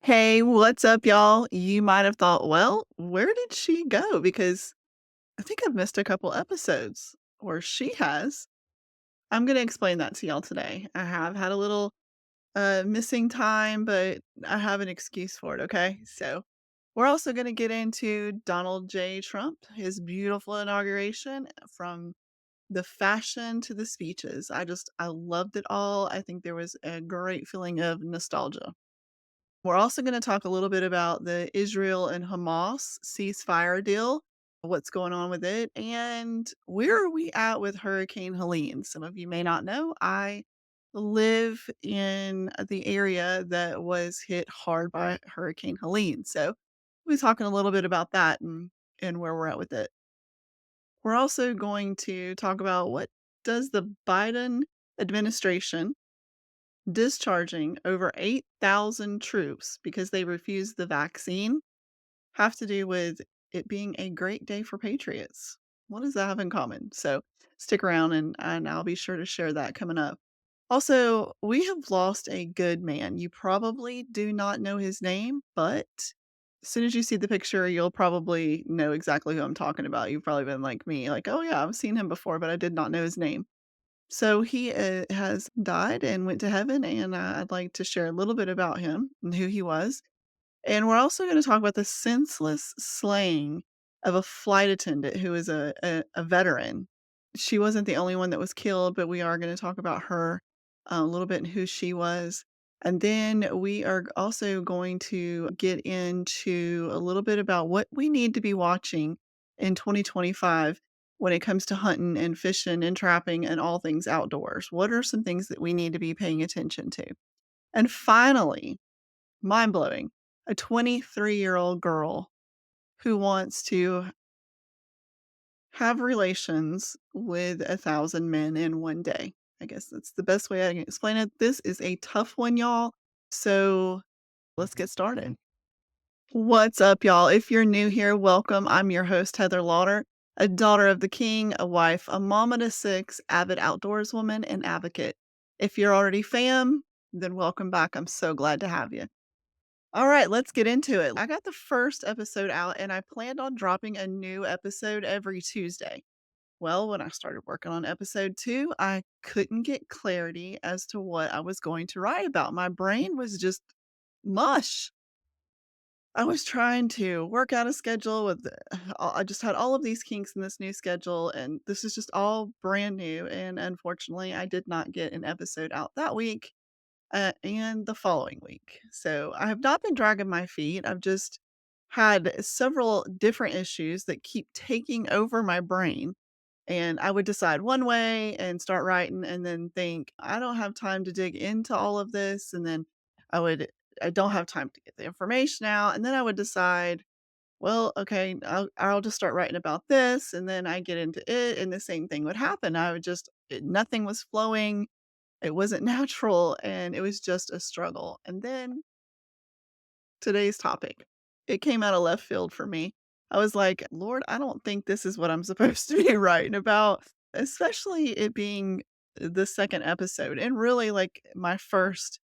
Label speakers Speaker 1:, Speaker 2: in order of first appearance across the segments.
Speaker 1: Hey, what's up, y'all? You might have thought, well, where did she go? Because I think I've missed a couple episodes, or she has. I'm going to explain that to y'all today. I have had a little missing time, but I have an excuse for it, okay? So we're also going to get into Donald J. Trump, his beautiful inauguration from the fashion to the speeches. I loved it all. I think there was a great feeling of nostalgia. We're also going to talk a little bit about the Israel and Hamas ceasefire deal, what's going on with it, and where are we at with Hurricane Helene. Some of you may not know, I live in the area that was hit hard by Hurricane Helene. So we'll be talking a little bit about that and where we're at with it. We're also going to talk about what does the Biden administration discharging over 8,000 troops because they refused the vaccine have to do with it being a great day for patriots. What does that have in common? So stick around and I'll be sure to share that coming up. Also, we have lost a good man. You probably do not know his name, but as soon as you see the picture, you'll probably know exactly who I'm talking about. You've probably been like me, like, oh yeah, I've seen him before, but I did not know his name. So he, has died and went to heaven, and, I'd like to share a little bit about him and who he was. And we're also gonna talk about the senseless slaying of a flight attendant who is a veteran. She wasn't the only one that was killed, but we are gonna talk about her a little bit and who she was. And then we are also going to get into a little bit about what we need to be watching in 2025 when it comes to hunting and fishing and trapping and all things outdoors. What are some things that we need to be paying attention to? And finally, mind blowing, a 23-year-old girl who wants to have relations with 1,000 men in one day. I guess that's the best way I can explain it. This is a tough one, y'all. So let's get started. What's up, y'all? If you're new here, welcome. I'm your host, Heather Lauder, a daughter of the king, a wife, a mama to six, avid outdoorswoman, and advocate. If you're already fam, then welcome back. I'm so glad to have you. All right, let's get into it. I got the first episode out and I planned on dropping a new episode every Tuesday. Well, when I started working on episode two, I couldn't get clarity as to what I was going to write about. My brain was just mush. I was trying to work out a schedule with I just had all of these kinks in this new schedule, and this is just all brand new. And unfortunately, I did not get an episode out that week and the following week. So I have not been dragging my feet. I've just had several different issues that keep taking over my brain. And I would decide one way and start writing, and then think, I don't have time to dig into all of this. And then I don't have time to get the information out. And then I would decide, well, okay, I'll just start writing about this. And then I get into it, and the same thing would happen. Nothing was flowing, it wasn't natural, and it was just a struggle. And then today's topic, it came out of left field for me. I was like, "Lord, I don't think this is what I'm supposed to be writing about," especially it being the second episode and really, like, my first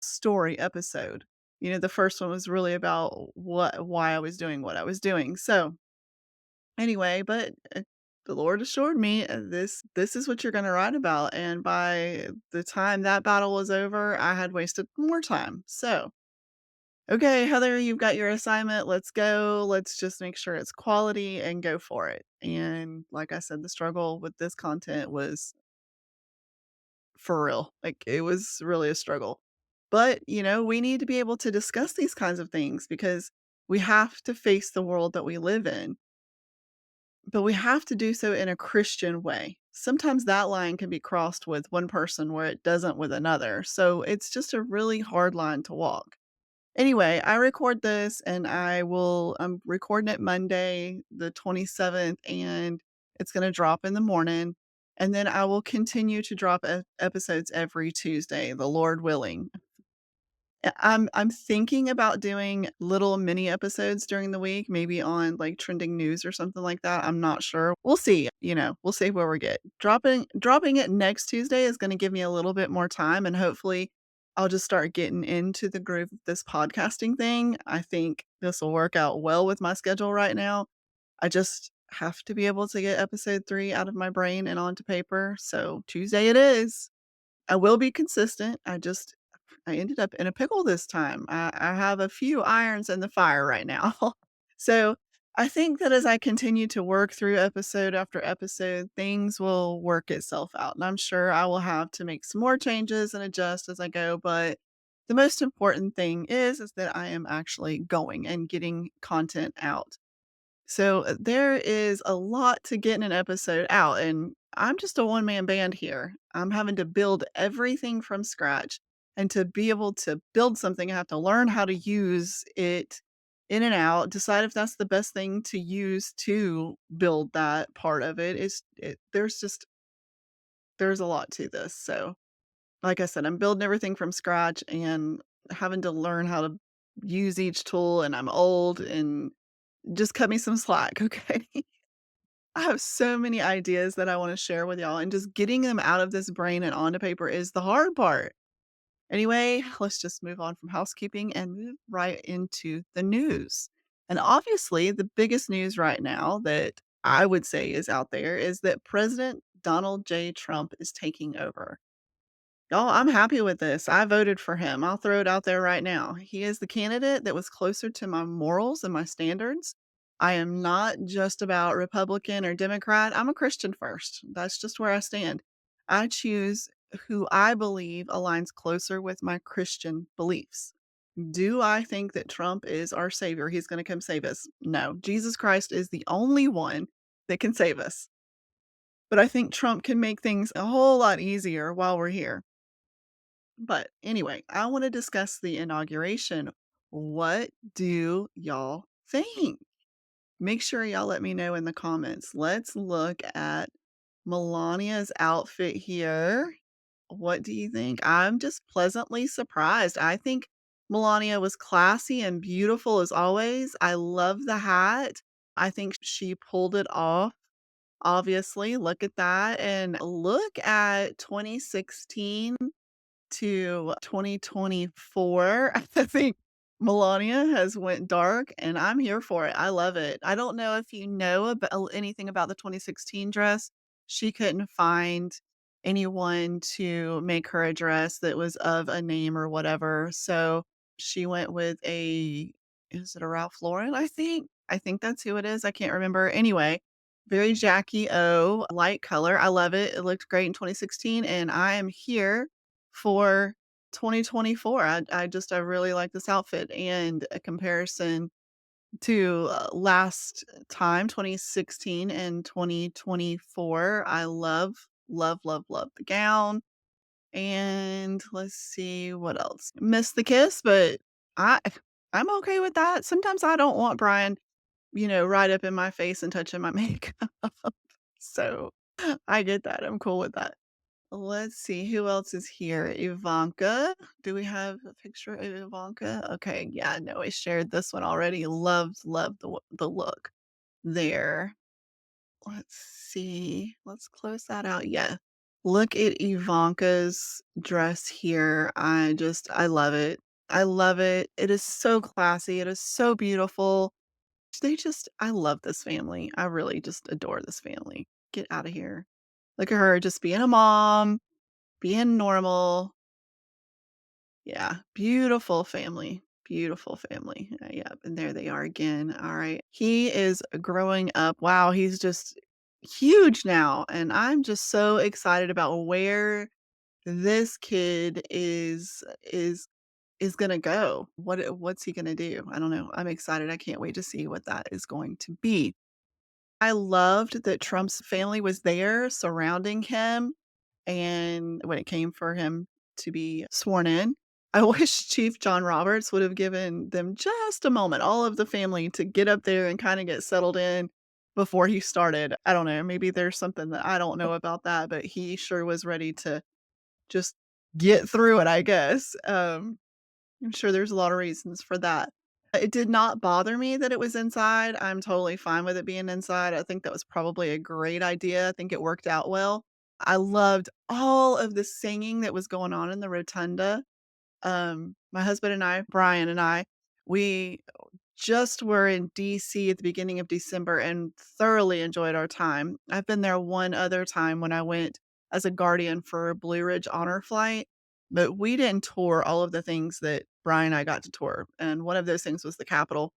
Speaker 1: story episode. The first one was really about why I was doing what I was doing. So, anyway, but, the Lord assured me, this is what you're gonna write about," and by the time that battle was over, I had wasted more time. So, "Okay, Heather, you've got your assignment, let's go, let's just make sure it's quality and go for it." And like I said, the struggle with this content was for real. Like, it was really a struggle. But, we need to be able to discuss these kinds of things because we have to face the world that we live in. But we have to do so in a Christian way. Sometimes that line can be crossed with one person where it doesn't with another. So it's just a really hard line to walk. Anyway, I record this and I'm recording it Monday, the 27th, and it's going to drop in the morning. And then I will continue to drop episodes every Tuesday, the Lord willing. I'm thinking about doing little mini episodes during the week, maybe on, like, trending news or something like that, I'm not sure. We'll see, we'll see where we get. Dropping it next Tuesday is gonna give me a little bit more time, and hopefully I'll just start getting into the groove of this podcasting thing. I think this will work out well with my schedule right now. I just have to be able to get episode 3 out of my brain and onto paper, so Tuesday it is. I will be consistent. I ended up in a pickle this time. I have a few irons in the fire right now. So, I think that as I continue to work through episode after episode, things will work itself out, and I'm sure I will have to make some more changes and adjust as I go, but the most important thing is that I am actually going and getting content out. So, there is a lot to get in an episode out, and I'm just a one-man band here. I'm having to build everything from scratch, and to be able to build something, I have to learn how to use it in and out, decide if that's the best thing to use to build that part of it. There's a lot to this, so, like I said, I'm building everything from scratch and having to learn how to use each tool, and I'm old, and just cut me some slack, okay? I have so many ideas that I wanna share with y'all, and just getting them out of this brain and onto paper is the hard part. Anyway, let's just move on from housekeeping and move right into the news. And obviously, the biggest news right now that I would say is out there is that President Donald J. Trump is taking over. Y'all, I'm happy with this. I voted for him. I'll throw it out there right now. He is the candidate that was closer to my morals and my standards. I am not just about Republican or Democrat. I'm a Christian first. That's just where I stand. I choose who I believe aligns closer with my Christian beliefs. Do I think that Trump is our savior? He's going to come save us? No. Jesus Christ is the only one that can save us. But I think Trump can make things a whole lot easier while we're here. But anyway, I want to discuss the inauguration. What do y'all think? Make sure y'all let me know in the comments. Let's look at Melania's outfit here. What do you think? I'm just pleasantly surprised. I think Melania was classy and beautiful as always. I love the hat. I think she pulled it off. Obviously, look at that. And look at 2016 to 2024. I think Melania has went dark, and I'm here for it. I love it. I don't know if you know about anything about the 2016 dress. She couldn't find anyone to make her a dress that was of a name or whatever, so she went with a is it a Ralph Lauren, I think? I think that's who it is, I can't remember. Anyway, very Jackie O, light color. I love it. It looked great in 2016, and I am here for 2024. I really like this outfit, and a comparison to, last time, 2016 and 2024. I love, love, love, love the gown, and let's see what else. Missed the kiss, but I I'm okay with that. Sometimes I don't want Brian, right up in my face and touching my makeup. So, I get that. I'm cool with that. Let's see who else is here. Ivanka. Do we have a picture of Ivanka? Okay, yeah, no, I shared this one already. Loved the look there. Let's see. Let's close that out. Yeah. Look at Ivanka's dress here. I love it. I love it. It is so classy. It is so beautiful. I love this family. I really just adore this family. Get out of here. Look at her just being a mom, being normal. Yeah, beautiful family, beautiful family. Yep, and there they are again. All right. He is growing up. Wow, he's just huge now, and I'm just so excited about where this kid is gonna go. What's he gonna do? I don't know. I'm excited. I can't wait to see what that is going to be. I loved that Trump's family was there surrounding him, and when it came for him to be sworn in, I wish Chief John Roberts would have given them just a moment, all of the family, to get up there and kinda get settled in before he started. I don't know, maybe there's something that I don't know about that, but he sure was ready to just get through it, I guess. I'm sure there's a lot of reasons for that. It did not bother me that it was inside. I'm totally fine with it being inside. I think that was probably a great idea. I think it worked out well. I loved all of the singing that was going on in the rotunda. My husband and I, Brian and I, we just were in DC at the beginning of December and thoroughly enjoyed our time. I've been there one other time when I went as a guardian for a Blue Ridge Honor Flight, but we didn't tour all of the things that Brian and I got to tour. And one of those things was the Capitol.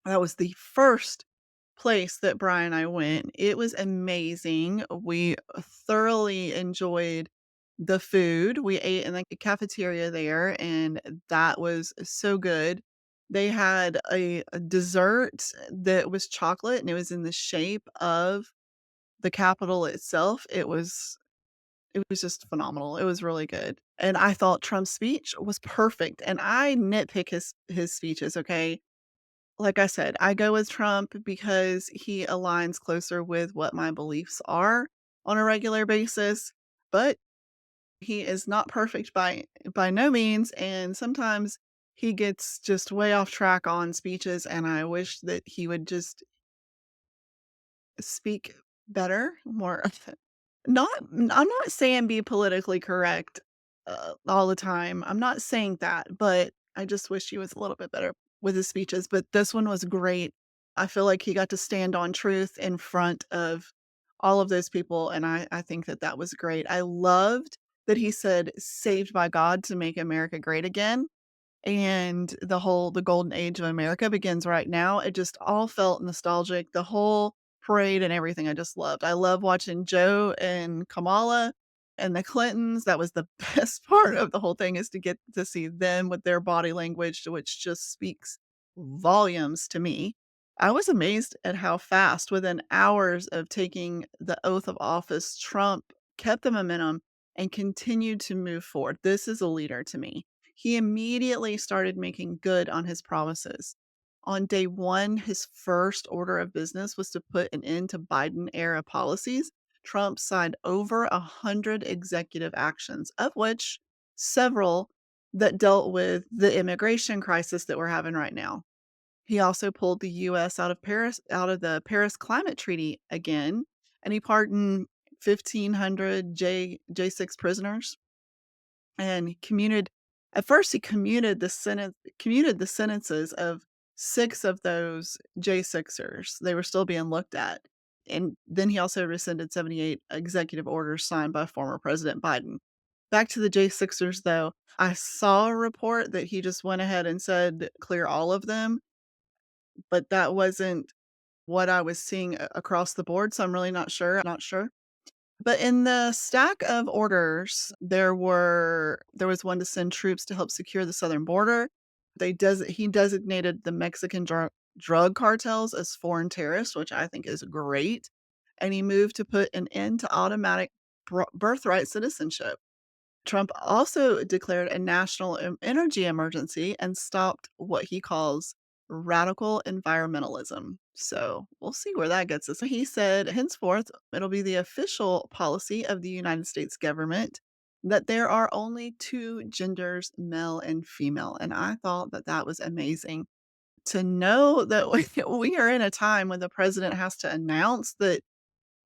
Speaker 1: That was the first place that Brian and I went. It was amazing. We thoroughly enjoyed the food. We ate in the cafeteria there, and that was so good. They had a dessert that was chocolate, and it was in the shape of the Capitol itself. It was just phenomenal. It was really good. And I thought Trump's speech was perfect. And I nitpick his speeches, okay? Like I said, I go with Trump because he aligns closer with what my beliefs are on a regular basis, but he is not perfect by no means, and sometimes he gets just way off track on speeches, and I wish that he would just speak better, more not I'm not saying be politically correct, all the time. I'm not saying that, but I just wish he was a little bit better with his speeches, but this one was great. I feel like he got to stand on truth in front of all of those people, and I think that that was great. I loved that he said, "Saved by God to make America great again." And the golden age of America begins right now. It just all felt nostalgic. The whole parade and everything I just loved. I love watching Joe and Kamala and the Clintons. That was the best part of the whole thing, is to get to see them with their body language, which just speaks volumes to me. I was amazed at how fast, within hours of taking the oath of office, Trump kept the momentum and continued to move forward. This is a leader to me. He immediately started making good on his promises. On day one, his first order of business was to put an end to Biden era policies. Trump signed over 100 executive actions, of which several that dealt with the immigration crisis that we're having right now. He also pulled the US out of the Paris Climate Treaty again, and he pardoned 1,500 J6 prisoners, and he commuted at first he commuted the sentences of 6 of those J6ers. They were still being looked at. And then he also rescinded 78 executive orders signed by former President Biden. Back to the J6ers, though, I saw a report that he just went ahead and said clear all of them, but that wasn't what I was seeing across the board, so I'm really not sure. But in the stack of orders, there was one to send troops to help secure the southern border. He designated the Mexican drug cartels as foreign terrorists, which I think is great. And he moved to put an end to automatic birthright citizenship. Trump also declared a national energy emergency and stopped what he calls radical environmentalism. So we'll see where that gets us. So he said, henceforth, it'll be the official policy of the United States government that there are only two genders, male and female. And I thought that that was amazing to know that we are in a time when the president has to announce that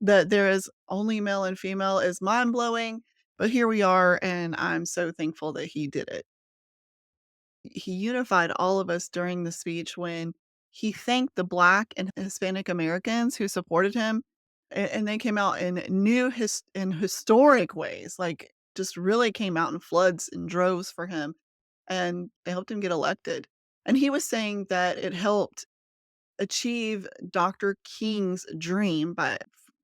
Speaker 1: there is only male and female is mind-blowing, but here we are, and I'm so thankful that he did it. He unified all of us during the speech when he thanked the Black and Hispanic Americans who supported him, and they came out in historic ways, like, just really came out in floods and droves for him, and they helped him get elected. And he was saying that it helped achieve Dr. King's dream by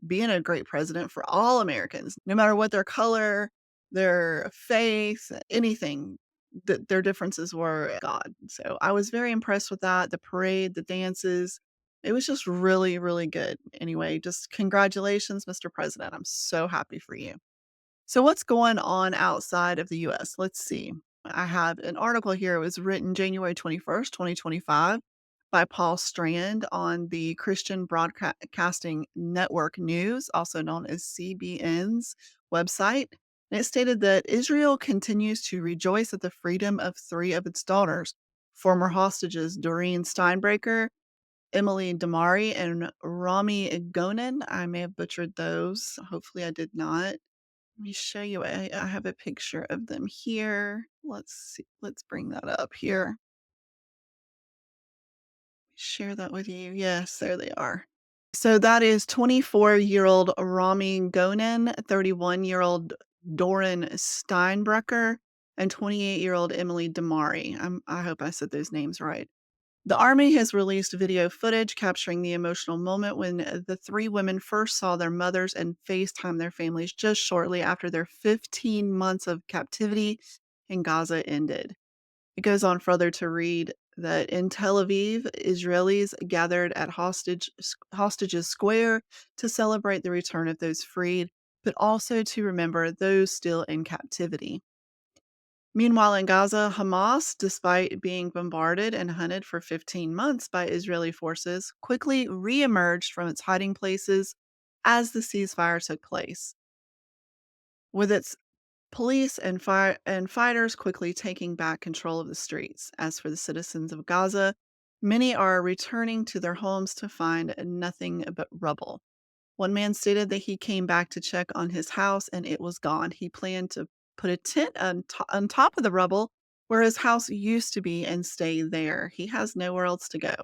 Speaker 1: being a great president for all Americans, no matter what their color, their faith, anything that their differences were. God. So I was very impressed with that. The parade, the dances, it was just really, really good. Anyway, just congratulations, Mr. President. I'm so happy for you. So what's going on outside of the US? Let's see. I have an article here. It was written January 21st, 2025 by Paul Strand on the Christian Broadcasting Network News, also known as CBN's website. And it stated that Israel continues to rejoice at the freedom of three of its daughters, former hostages Doreen Steinbreaker, Emily Damari, and Rami Gonen. I may have butchered those. Hopefully I did not. Let me show you. I have a picture of them here. Let's see. Let's bring that up here. Share that with you. Yes, there they are. So that is 24-year-old Rami Gonen, 31-year-old Doran Steinbrecher, and 28-year-old Emily Damari. I hope I said those names right. The Army has released video footage capturing the emotional moment when the three women first saw their mothers and FaceTime their families just shortly after their 15 months of captivity in Gaza ended. It goes on further to read that in Tel Aviv, Israelis gathered at Hostages Square to celebrate the return of those freed, but also to remember those still in captivity. Meanwhile, in Gaza, Hamas, despite being bombarded and hunted for 15 months by Israeli forces, quickly reemerged from its hiding places as the ceasefire took place. With its police and fighters quickly taking back control of the streets. As for the citizens of Gaza, many are returning to their homes to find nothing but rubble. One man stated that he came back to check on his house and it was gone. He planned to put a tent on top of the rubble where his house used to be and stay there. He has nowhere else to go.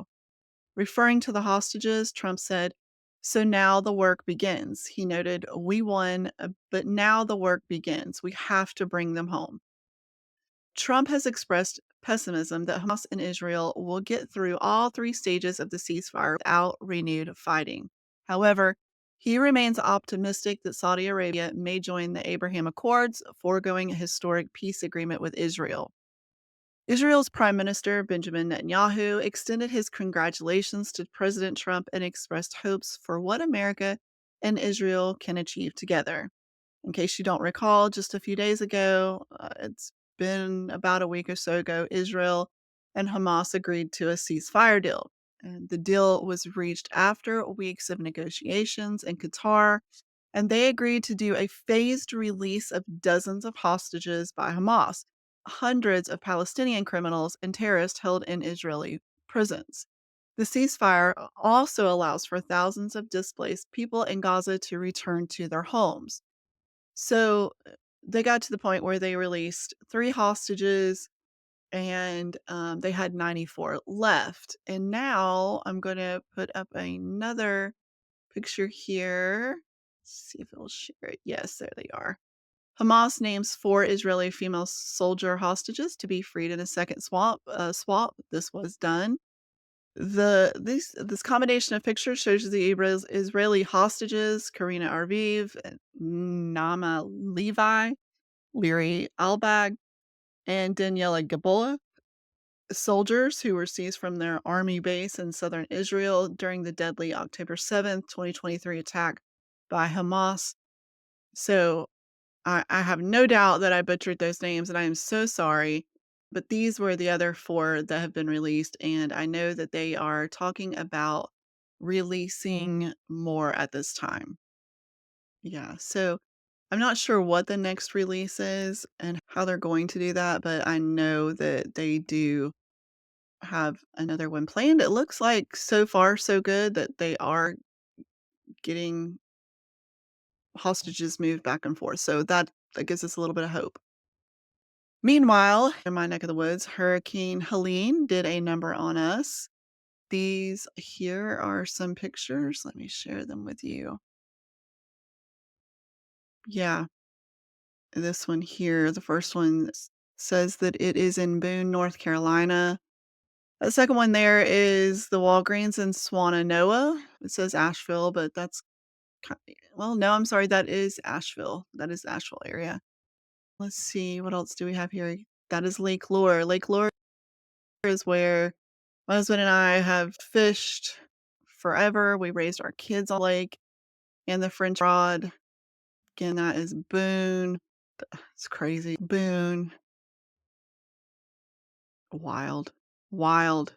Speaker 1: Referring to the hostages, Trump said, "So now the work begins." He noted, "We won, but now the work begins. We have to bring them home." Trump has expressed pessimism that Hamas and Israel will get through all three stages of the ceasefire without renewed fighting. However, he remains optimistic that Saudi Arabia may join the Abraham Accords, foregoing a historic peace agreement with Israel. Israel's Prime Minister Benjamin Netanyahu extended his congratulations to President Trump and expressed hopes for what America and Israel can achieve together. In case you don't recall, just a few days ago, it's been about a week or so ago, Israel and Hamas agreed to a ceasefire deal. And the deal was reached after weeks of negotiations in Qatar, and they agreed to do a phased release of dozens of hostages by Hamas, hundreds of Palestinian criminals and terrorists held in Israeli prisons. The ceasefire also allows for thousands of displaced people in Gaza to return to their homes. So they got to the point where they released three hostages and they had 94 left. And now I'm going to put up another picture here. See if it'll share it. Yes, there they are. Hamas names 4 Israeli female soldier hostages to be freed in a second swap. This was done. This combination of pictures shows the Israeli hostages: Karina Arviv, Nama Levi, Liri Albag, and Daniela Gaboa, soldiers who were seized from their army base in southern Israel during the deadly October 7th, 2023 attack by Hamas. So I have no doubt that I butchered those names, and I am so sorry. But these were the other 4 that have been released, and I know that they are talking about releasing more at this time. Yeah, so I'm not sure what the next release is and how they're going to do that, but I know that they do have another one planned. It looks like so far so good that they are getting hostages moved back and forth. So that gives us a little bit of hope. Meanwhile, in my neck of the woods, Hurricane Helene did a number on us. These here are some pictures. Let me share them with you. Yeah, this one here, the first one says that it is in Boone, North Carolina. The second one there is the Walgreens in Swannanoa. It says Asheville, but that's well, no, I'm sorry, that is Asheville. That is the Asheville area. Let's see, what else do we have here? That is Lake Lure. Lake Lure is where my husband and I have fished forever. We raised our kids on the lake and the French rod. Again, that is Boone. It's crazy. Boone. Wild. Wild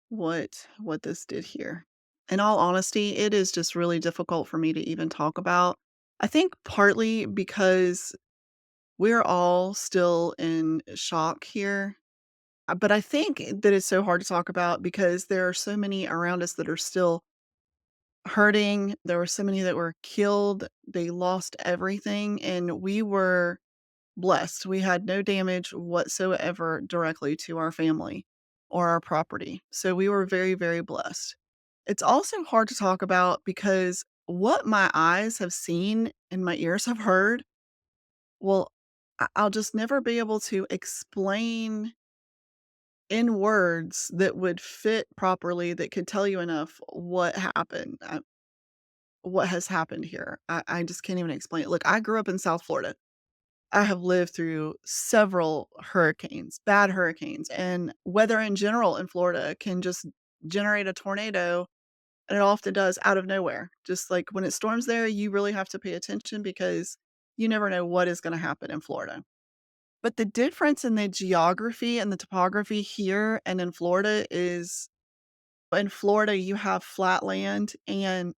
Speaker 1: what this did here. In all honesty, it is just really difficult for me to even talk about. I think partly because we're all still in shock here. But I think that it's so hard to talk about because there are so many around us that are still hurting. There were so many that were killed. They lost everything, and we were blessed. We had no damage whatsoever directly to our family or our property. So we were very, very blessed. It's also hard to talk about because what my eyes have seen and my ears have heard, well, I'll just never be able to explain in words that would fit properly that could tell you enough what happened, what has happened here. I just can't even explain it. Look, I grew up in South Florida. I have lived through several hurricanes, bad hurricanes, and weather in general in Florida can just generate a tornado, and it often does out of nowhere. Just like when it storms there, you really have to pay attention because you never know what is going to happen in Florida. But the difference in the geography and the topography here and in Florida is in Florida, you have flat land and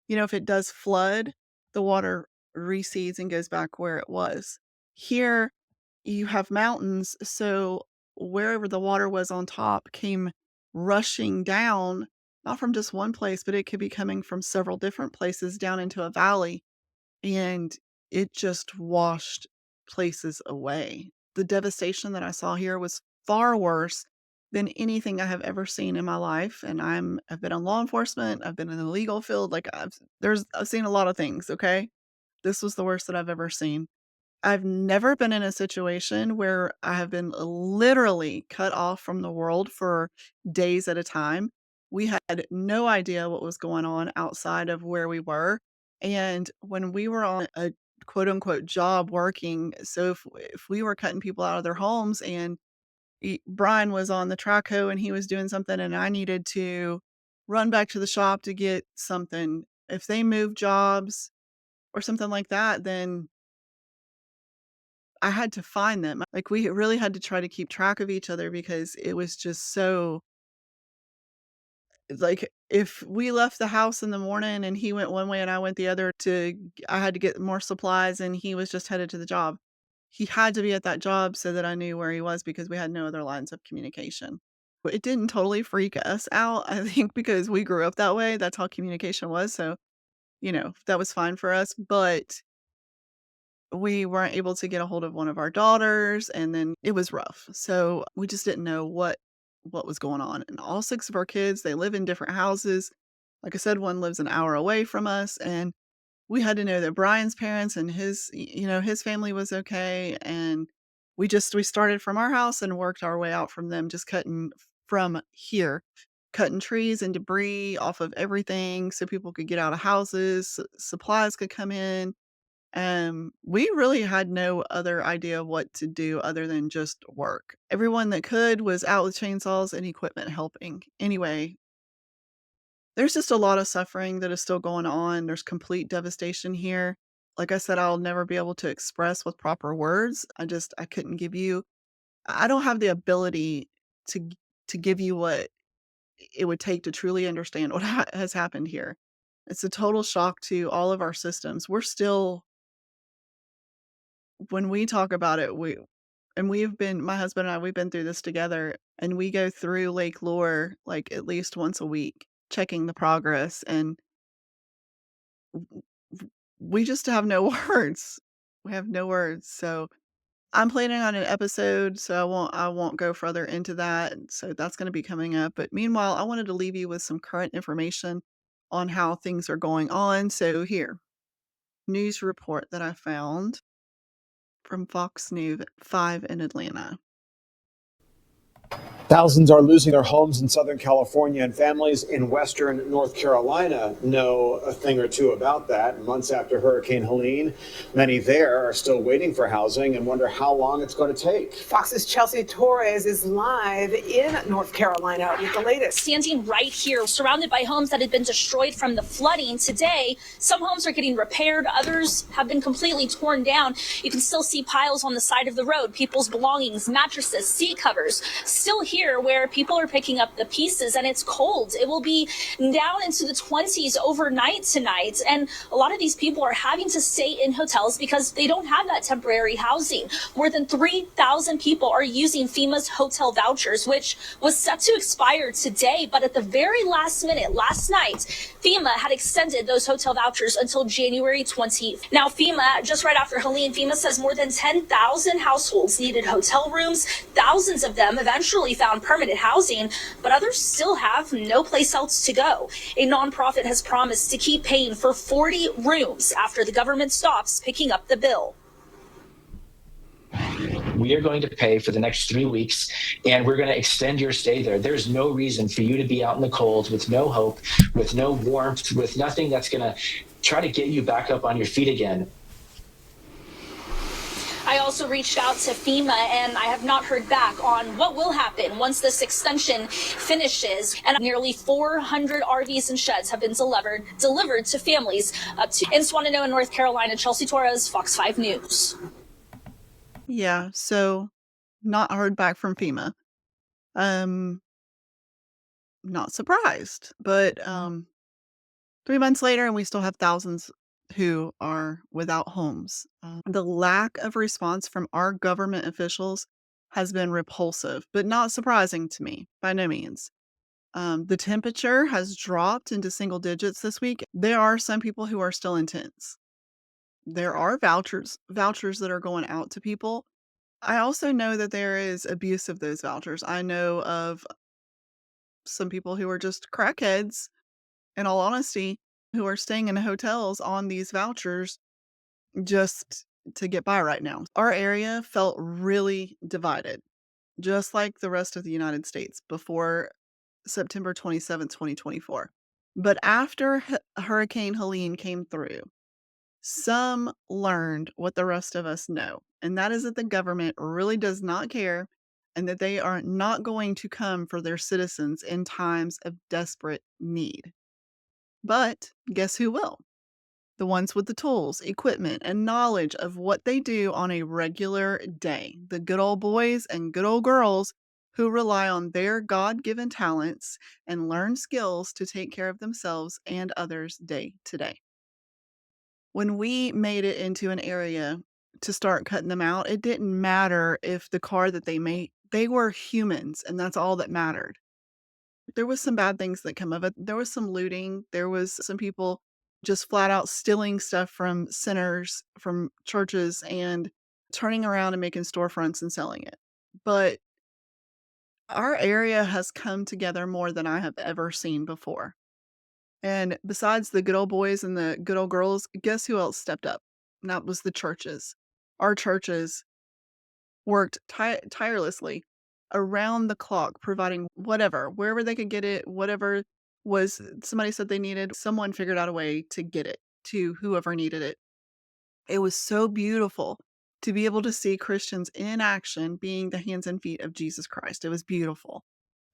Speaker 1: if it does flood, the water recedes and goes back where it was. Here, you have mountains, so wherever the water was on top came rushing down, not from just one place, but it could be coming from several different places down into a valley, and it just washed places away. The devastation that I saw here was far worse than anything I have ever seen in my life, and I've been in law enforcement, I've been in the legal field, like, I've seen a lot of things, okay? This was the worst that I've ever seen. I've never been in a situation where I have been literally cut off from the world for days at a time. We had no idea what was going on outside of where we were, and when we were on a quote unquote job working, so if we were cutting people out of their homes and Brian was on the track hoe and he was doing something and I needed to run back to the shop to get something, if they moved jobs or something like that, then I had to find them. Like, we really had to try to keep track of each other because it was just so like, if we left the house in the morning and he went one way and I went the other I had to get more supplies and he was just headed to the job. He had to be at that job so that I knew where he was because we had no other lines of communication. But it didn't totally freak us out, I think, because we grew up that way. That's how communication was. So, that was fine for us. But we weren't able to get a hold of one of our daughters, and then it was rough. So we just didn't know what was going on. And all 6 of our kids, they live in different houses. Like I said, one lives an hour away from us, and we had to know that Brian's parents and his family was okay, and we started from our house and worked our way out from them, just cutting from here, cutting trees and debris off of everything so people could get out of houses, supplies could come in. We really had no other idea what to do other than just work. Everyone that could was out with chainsaws and equipment helping. Anyway, there's just a lot of suffering that is still going on. There's complete devastation here. Like I said, I'll never be able to express with proper words. I couldn't give you I don't have the ability to to give you what it would take to truly understand what has happened here. It's a total shock to all of our systems. We're still when we talk about it, my husband and we've been through this together, and we go through Lake Lure, like, at least once a week, checking the progress, and we just have no words. We have no words, so I'm planning on an episode, so I won't go further into that, so that's gonna be coming up, but meanwhile, I wanted to leave you with some current information on how things are going on, so here, news report that I found from Fox News 5 in Atlanta.
Speaker 2: Thousands are losing their homes in Southern California, and families in Western North Carolina know a thing or two about that. Months after Hurricane Helene, many there are still waiting for housing and wonder how long it's going to take.
Speaker 3: Fox's Chelsea Torres is live in North Carolina with the latest.
Speaker 4: Standing right here, surrounded by homes that had been destroyed from the flooding. Today, some homes are getting repaired, others have been completely torn down. You can still see piles on the side of the road, people's belongings, mattresses, seat covers, still here where people are picking up the pieces and it's cold. It will be down into the 20s overnight tonight. And a lot of these people are having to stay in hotels because they don't have that temporary housing. More than 3,000 people are using FEMA's hotel vouchers, which was set to expire today. But at the very last minute, last night, FEMA had extended those hotel vouchers until January 20th. Now, FEMA, just right after Helene, FEMA says more than 10,000 households needed hotel rooms. Thousands of them eventually found permanent housing, but others still have no place else to go. A nonprofit has promised to keep paying for 40 rooms after the government stops picking up the bill.
Speaker 5: We are going to pay for the next 3 weeks, and we're going to extend your stay there. There's no reason for you to be out in the cold with no hope, with no warmth, with nothing that's going to try to get you back up on your feet again.
Speaker 4: I also reached out to FEMA, and I have not heard back on what will happen once this extension finishes. And nearly 400 RVs and sheds have been delivered to families up to in Swannanoa, North Carolina. Chelsea Torres, Fox 5 News.
Speaker 1: Yeah, so not heard back from FEMA. Not surprised, but 3 months later, and we still have thousands who are without homes. The lack of response from our government officials has been repulsive, but not surprising to me by no means. The temperature has dropped into single digits this week. There are some people who are still in tents. There are vouchers that are going out to people. I also know that there is abuse of those vouchers. I know of some people who are just crackheads, in all honesty, who are staying in hotels on these vouchers just to get by right now. Our area felt really divided, just like the rest of the United States before September 27th, 2024. But after Hurricane Helene came through, some learned what the rest of us know, and that is that the government really does not care and that they are not going to come for their citizens in times of desperate need. But guess who will? The ones with the tools, equipment, and knowledge of what they do on a regular day. The good old boys and good old girls who rely on their God given talents and learn skills to take care of themselves and others day to day. When we made it into an area to start cutting them out, it didn't matter if the car that they made, they were humans, and that's all that mattered. There was some bad things that come of it. There was some looting. There was some people just flat out stealing stuff from sinners, from churches, and turning around and making storefronts and selling it. But our area has come together more than I have ever seen before. And besides the good old boys and the good old girls, guess who else stepped up? And that was the churches. Our churches worked tirelessly around the clock, providing whatever, wherever they could get it, whatever was somebody said they needed, someone figured out a way to get it to whoever needed it. It was so beautiful to be able to see Christians in action being the hands and feet of Jesus Christ. It was beautiful.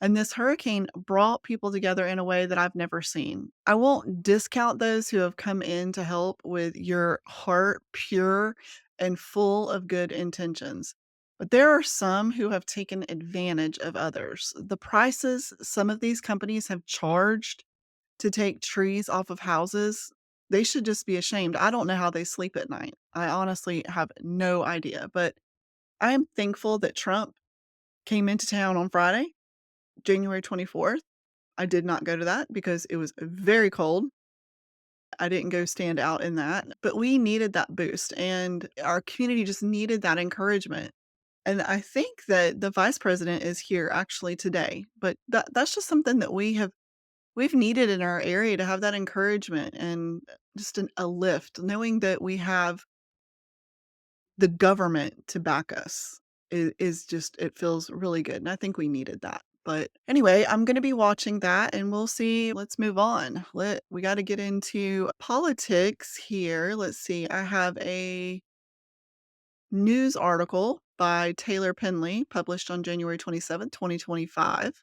Speaker 1: And this hurricane brought people together in a way that I've never seen. I won't discount those who have come in to help with your heart pure and full of good intentions. But there are some who have taken advantage of others. The prices some of these companies have charged to take trees off of houses, they should just be ashamed. I don't know how they sleep at night. I honestly have no idea. But I am thankful that Trump came into town on Friday, January 24th. I did not go to that because it was very cold. I didn't go stand out in that, but we needed that boost and our community just needed that encouragement. And I think that the vice president is here actually today, but that's just something that we've needed in our area, to have that encouragement and just a lift, knowing that we have the government to back us is just, it feels really good. And I think we needed that. But anyway, I'm going to be watching that and we'll see. Let's move on. We got to get into politics here. Let's see. I have a news article by Taylor Penley published on January 27th, 2025.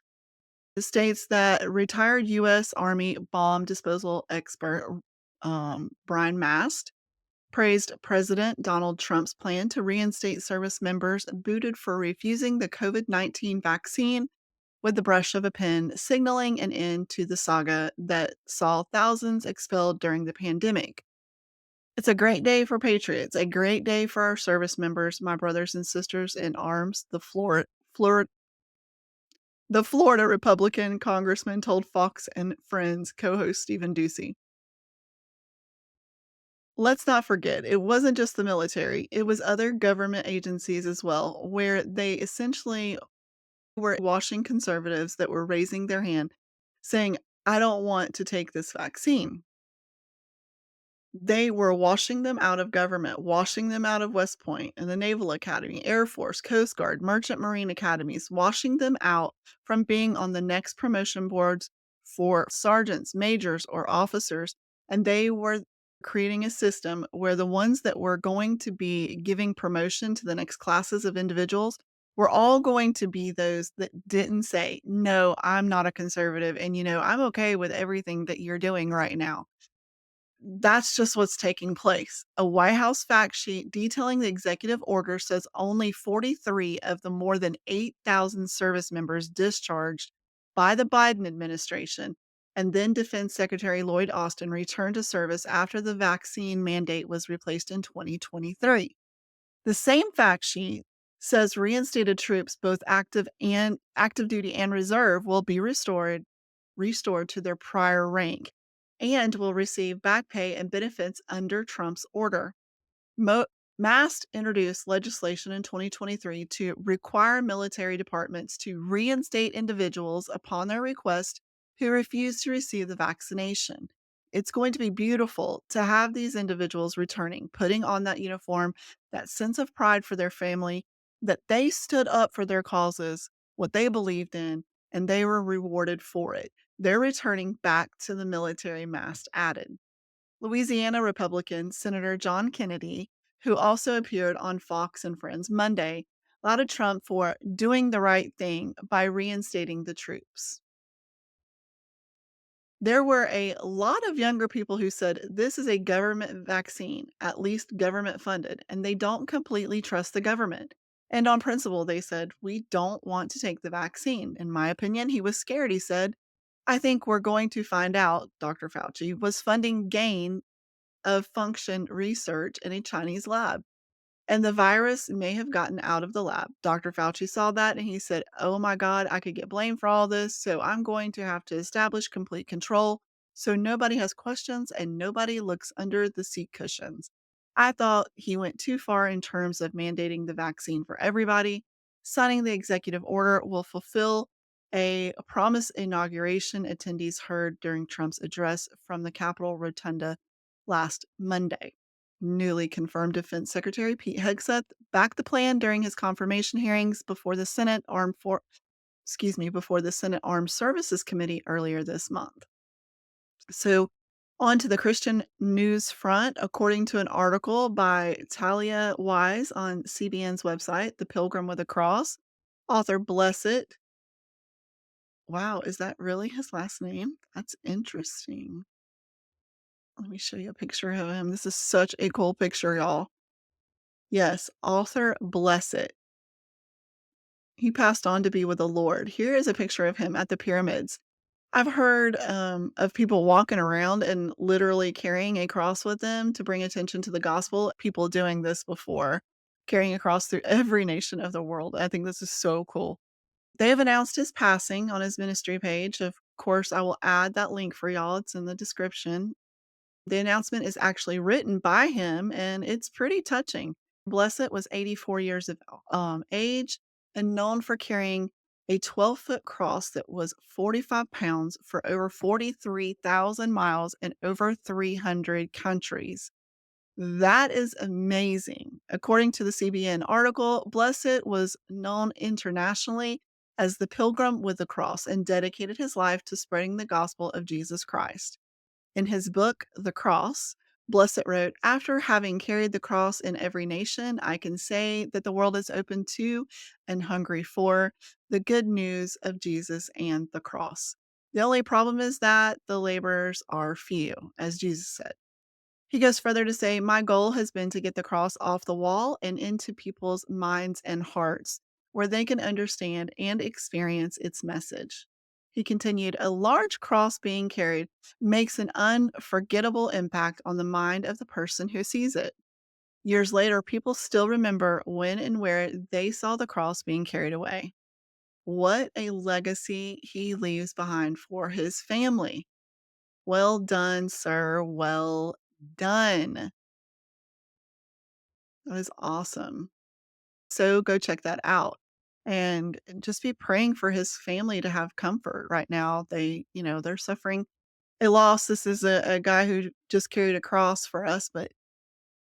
Speaker 1: It states that retired U.S. Army bomb disposal expert Brian Mast praised President Donald Trump's plan to reinstate service members booted for refusing the COVID-19 vaccine with the brush of a pen, signaling an end to the saga that saw thousands expelled during the pandemic. It's a great day for Patriots, a great day for our service members, my brothers and sisters in arms, Flor- the Florida Republican congressman told Fox and Friends co-host Stephen Ducey. Let's not forget, it wasn't just the military, it was other government agencies as well, where they essentially were washing conservatives that were raising their hand saying, I don't want to take this vaccine. They were washing them out of government, washing them out of West Point and the Naval Academy, Air Force, Coast Guard, Merchant Marine academies, washing them out from being on the next promotion boards for sergeants, majors, or officers. And they were creating a system where the ones that were going to be giving promotion to the next classes of individuals were all going to be those that didn't say, no, I'm not a conservative. And, I'm okay with everything that you're doing right now. That's just what's taking place. A White House fact sheet detailing the executive order says only 43 of the more than 8,000 service members discharged by the Biden administration and then Defense Secretary Lloyd Austin returned to service after the vaccine mandate was replaced in 2023. The same fact sheet says reinstated troops, both active duty and reserve, will be restored to their prior rank and will receive back pay and benefits under Trump's order. Mast introduced legislation in 2023 to require military departments to reinstate individuals upon their request who refuse to receive the vaccination. It's going to be beautiful to have these individuals returning, putting on that uniform, that sense of pride for their family, that they stood up for their causes, what they believed in, and they were rewarded for it. They're returning back to the military, Mast added. Louisiana Republican Senator John Kennedy, who also appeared on Fox and Friends Monday, lauded Trump for doing the right thing by reinstating the troops. There were a lot of younger people who said this is a government vaccine, at least government funded, and they don't completely trust the government. And on principle, they said, we don't want to take the vaccine. In my opinion, he was scared. He said, I think we're going to find out Dr. Fauci was funding gain of function research in a Chinese lab. And the virus may have gotten out of the lab. Dr. Fauci saw that and he said, oh my God, I could get blamed for all this. So I'm going to have to establish complete control so nobody has questions and nobody looks under the seat cushions. I thought he went too far in terms of mandating the vaccine for everybody. Signing the executive order will fulfill a promise inauguration attendees heard during Trump's address from the Capitol Rotunda last Monday. Newly confirmed Defense Secretary Pete Hegseth backed the plan during his confirmation hearings before the before the Senate Armed Services Committee earlier this month. So, on to the Christian news front. According to an article by Talia Wise on CBN's website, The Pilgrim with a Cross, author Blessed. Wow, is that really his last name? That's interesting. Let me show you a picture of him. This is such a cool picture, y'all. Yes, author Blessed. He passed on to be with the Lord. Here is a picture of him at the pyramids. I've heard of people walking around and literally carrying a cross with them to bring attention to the gospel. People doing this before, carrying a cross through every nation of the world. I think this is so cool. They have announced his passing on his ministry page. Of course, I will add that link for y'all. It's in the description. The announcement is actually written by him, and it's pretty touching. Blessed was 84 years of age and known for carrying a 12-foot cross that was 45 pounds for over 43,000 miles in over 300 countries. That is amazing. According to the CBN article, Blessed was known internationally as the Pilgrim with the Cross and dedicated his life to spreading the gospel of Jesus Christ. In his book, The Cross, Blessed wrote, after having carried the cross in every nation, I can say that the world is open to and hungry for the good news of Jesus and the cross. The only problem is that the laborers are few, as Jesus said. He goes further to say, my goal has been to get the cross off the wall and into people's minds and hearts, where they can understand and experience its message. He continued, a large cross being carried makes an unforgettable impact on the mind of the person who sees it. Years later, people still remember when and where they saw the cross being carried away. What a legacy he leaves behind for his family. Well done, sir. Well done. That is awesome. So go check that out and just be praying for his family to have comfort right now. They're suffering a loss. This is a guy who just carried a cross for us, but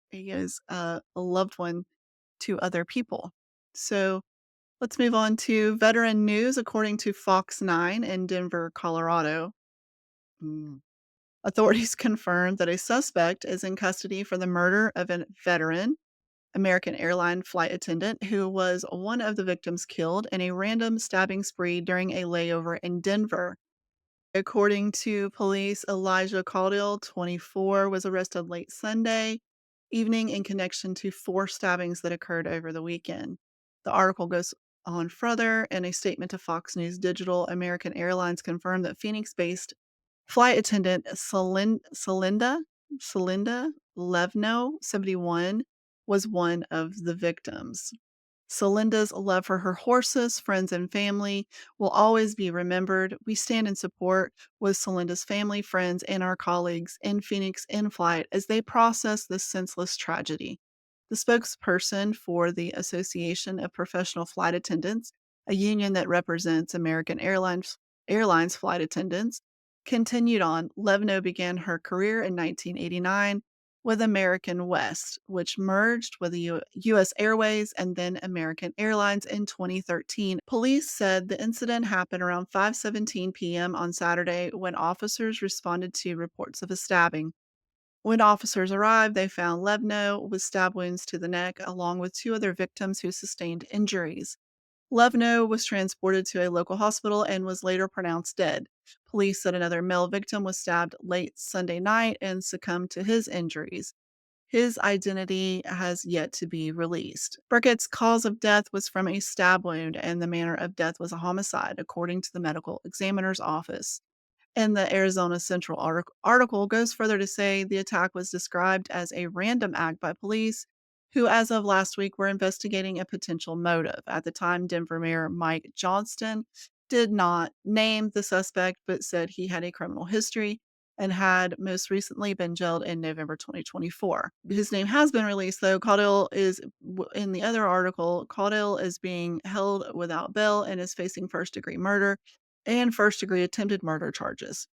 Speaker 1: he is a loved one to other people. So let's move on to veteran news. According to Fox 9 in Denver, Colorado, mm, authorities confirmed that a suspect is in custody for the murder of a veteran American airline flight attendant who was one of the victims killed in a random stabbing spree during a layover in Denver. According to police, Elijah Caudill, 24, was arrested late Sunday evening in connection to 4 stabbings that occurred over the weekend. The article goes on further. In a statement to Fox News Digital, American Airlines confirmed that Phoenix-based flight attendant Celinda Levno, 71, was one of the victims. Celinda's love for her horses, friends, and family will always be remembered. We stand in support with Celinda's family, friends, and our colleagues in Phoenix in flight as they process this senseless tragedy. The spokesperson for the Association of Professional Flight Attendants, a union that represents American Airlines flight attendants, continued on. Levno began her career in 1989 with American West, which merged with the U.S. Airways and then American Airlines in 2013. Police said the incident happened around 5:17 p.m. on Saturday when officers responded to reports of a stabbing. When officers arrived, they found Levno with stab wounds to the neck, along with 2 other victims who sustained injuries. Levno was transported to a local hospital and was later pronounced dead. Police said another male victim was stabbed late Sunday night and succumbed to his injuries. His identity has yet to be released. Burkett's cause of death was from a stab wound, and the manner of death was a homicide, according to the medical examiner's office. And the Arizona Central article goes further to say the attack was described as a random act by police, who, as of last week, were investigating a potential motive. At the time, Denver Mayor Mike Johnston did not name the suspect, but said he had a criminal history and had most recently been jailed in November 2024. His name has been released, though. Caudill is, in the other article, Caudill is being held without bail and is facing first-degree murder and first-degree attempted murder charges.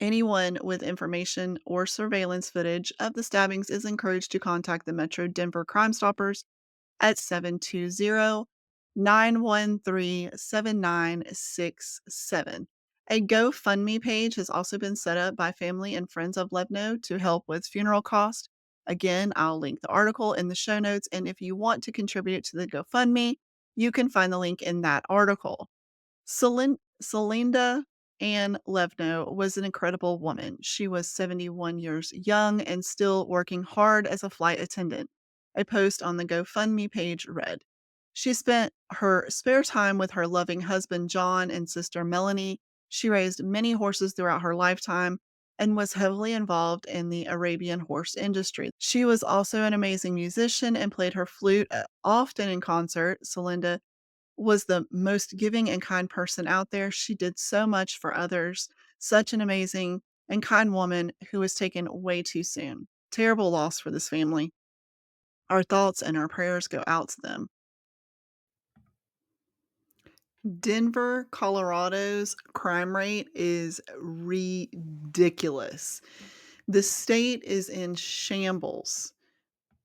Speaker 1: Anyone with information or surveillance footage of the stabbings is encouraged to contact the Metro Denver Crime Stoppers at 720-913-7967. A GoFundMe page has also been set up by family and friends of Levno to help with funeral costs. Again, I'll link the article in the show notes, and if you want to contribute to the GoFundMe, you can find the link in that article. Celinda Ann Levno was an incredible woman. She was 71 years young and still working hard as a flight attendant. A post on the GoFundMe page read, she spent her spare time with her loving husband, John, and sister, Melanie. She raised many horses throughout her lifetime and was heavily involved in the Arabian horse industry. She was also an amazing musician and played her flute often in concert. Celinda was the most giving and kind person out there. She did so much for others. Such an amazing and kind woman who was taken way too soon. Terrible loss for this family. Our thoughts and our prayers go out to them. Denver, Colorado's crime rate is ridiculous. The state is in shambles,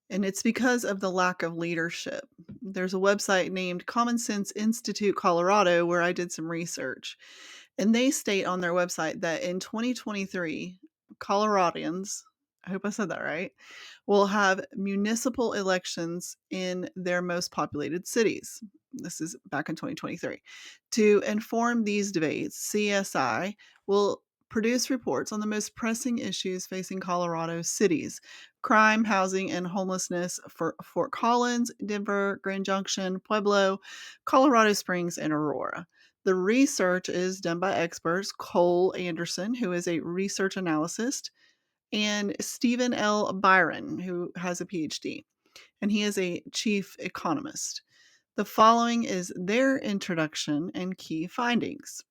Speaker 1: and it's because of the lack of leadership. There's a website named Common Sense Institute Colorado where I did some research, and they state on their website that in 2023, Coloradans, I hope I said that right, will have municipal elections in their most populated cities. This is back in 2023. To inform these debates, CSI will produce reports on the most pressing issues facing Colorado cities: crime, housing, and homelessness for Fort Collins, Denver, Grand Junction, Pueblo, Colorado Springs, and Aurora. The research is done by experts Cole Anderson, who is a research analyst, and Stephen L. Byron, who has a PhD, and he is a chief economist. The following is their introduction and key findings.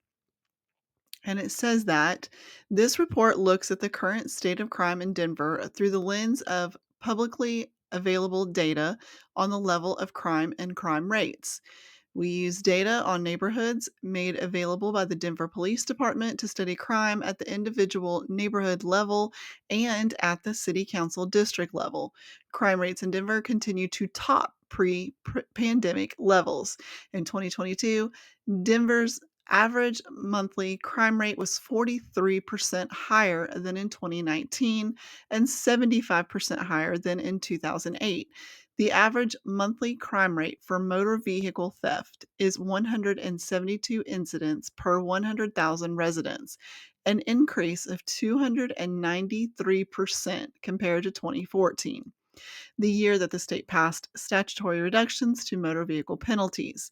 Speaker 1: And it says that this report looks at the current state of crime in Denver through the lens of publicly available data on the level of crime and crime rates. We use data on neighborhoods made available by the Denver Police Department to study crime at the individual neighborhood level and at the city council district level. Crime rates in Denver continue to top pre-pandemic levels. In 2022, Denver's average monthly crime rate was 43% higher than in 2019 and 75% higher than in 2008. The average monthly crime rate for motor vehicle theft is 172 incidents per 100,000 residents, an increase of 293% compared to 2014, the year that the state passed statutory reductions to motor vehicle penalties.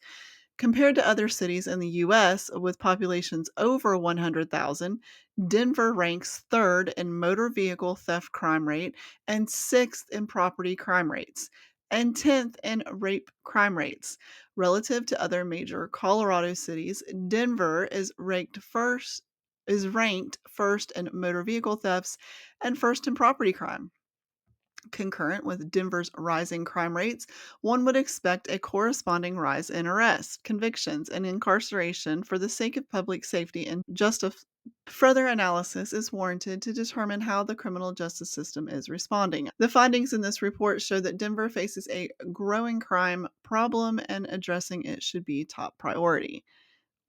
Speaker 1: Compared to other cities in the U.S. with populations over 100,000, Denver ranks third in motor vehicle theft crime rate and sixth in property crime rates and 10th in rape crime rates. Relative to other major Colorado cities, Denver is ranked first in motor vehicle thefts and first in property crime. Concurrent with Denver's rising crime rates, one would expect a corresponding rise in arrests, convictions, and incarceration for the sake of public safety and justice. Further analysis is warranted to determine how the criminal justice system is responding. The findings in this report show that Denver faces a growing crime problem and addressing it should be top priority.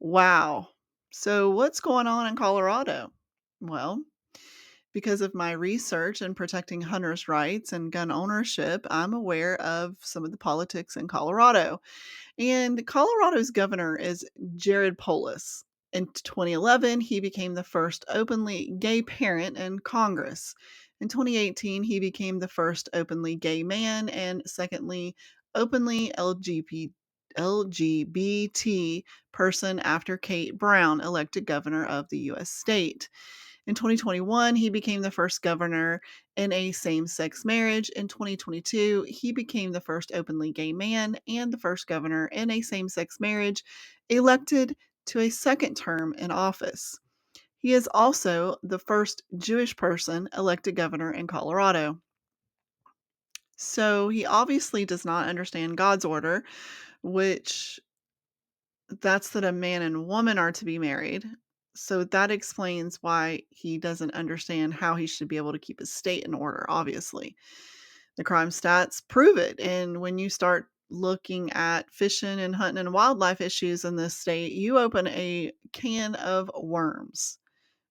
Speaker 1: Wow. So, what's going on in Colorado? Well, because of my research in protecting hunters' rights and gun ownership, I'm aware of some of the politics in Colorado. And Colorado's governor is Jared Polis. In 2011, he became the first openly gay parent in Congress. In 2018, he became the first openly gay man and secondly, openly LGBT person after Kate Brown elected governor of the U.S. state. In 2021, he became the first governor in a same sex marriage. In 2022, he became the first openly gay man and the first governor in a same sex marriage elected to a second term in office. He is also the first Jewish person elected governor in Colorado. So he obviously does not understand God's order, which that's that a man and woman are to be married. So that explains why he doesn't understand how he should be able to keep his state in order, obviously. The crime stats prove it. And when you start looking at fishing and hunting and wildlife issues in this state, you open a can of worms,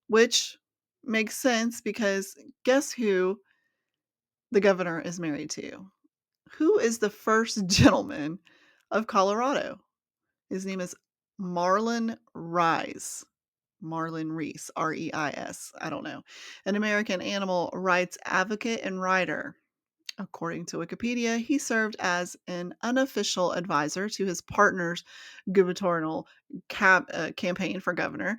Speaker 1: which makes sense because guess who the governor is married to? Who is the first gentleman of Colorado? His name is Marlon Reis. Marlon Reis, Reis. I don't know. An American animal rights advocate and writer. According to Wikipedia, he served as an unofficial advisor to his partner's gubernatorial campaign for governor.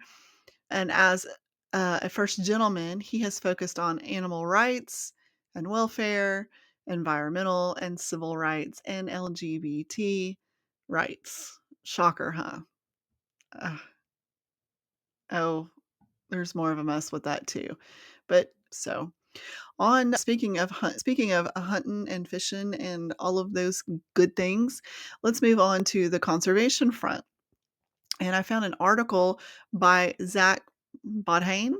Speaker 1: And as a first gentleman, he has focused on animal rights and welfare, environmental and civil rights, and LGBT rights. Shocker, huh? Uh, oh, there's more of a mess with that too. But so on speaking of hunting and fishing and all of those good things, let's move on to the conservation front. And I found an article by Zach Bodhane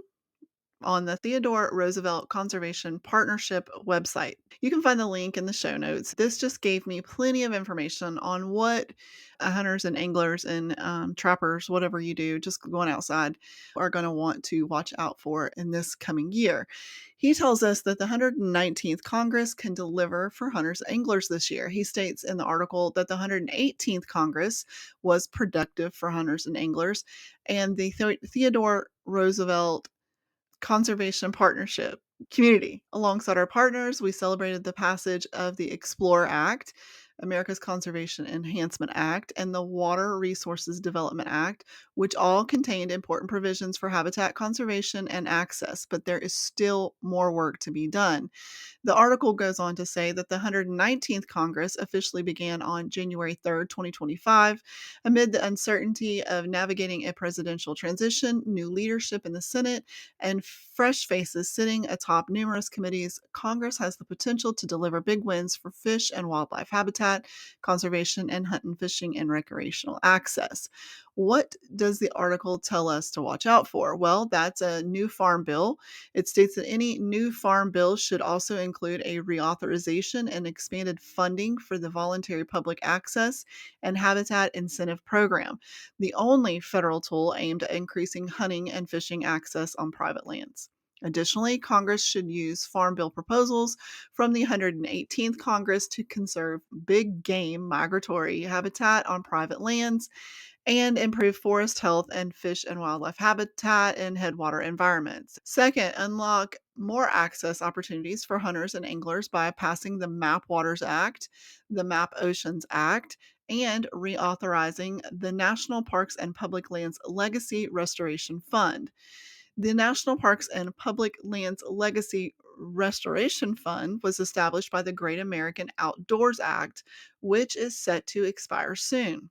Speaker 1: on the Theodore Roosevelt Conservation Partnership website. You can find the link in the show notes. This just gave me plenty of information on what hunters and anglers and trappers, whatever you do, just going outside, are going to want to watch out for in this coming year. He tells us that the 119th Congress can deliver for hunters and anglers this year. He states in the article that the 118th Congress was productive for hunters and anglers, and the Theodore Roosevelt conservation partnership community. Alongside our partners, we celebrated the passage of the Explore Act, America's Conservation Enhancement Act, and the Water Resources Development Act, which all contained important provisions for habitat conservation and access, but there is still more work to be done. The article goes on to say that the 119th Congress officially began on January 3rd, 2025. Amid the uncertainty of navigating a presidential transition, new leadership in the Senate, and fresh faces sitting atop numerous committees, Congress has the potential to deliver big wins for fish and wildlife habitat, conservation, and hunting, fishing, and recreational access. What does the article tell us to watch out for? Well, that's a new farm bill. It states that any new farm bill should also include a reauthorization and expanded funding for the voluntary public access and habitat incentive program, the only federal tool aimed at increasing hunting and fishing access on private lands. Additionally, Congress should use Farm Bill proposals from the 118th Congress to conserve big game migratory habitat on private lands and improve forest health and fish and wildlife habitat in headwater environments. Second, unlock more access opportunities for hunters and anglers by passing the Map Waters Act, the Map Oceans Act, and reauthorizing the National Parks and Public Lands Legacy Restoration Fund. The National Parks and Public Lands Legacy Restoration Fund was established by the Great American Outdoors Act, which is set to expire soon.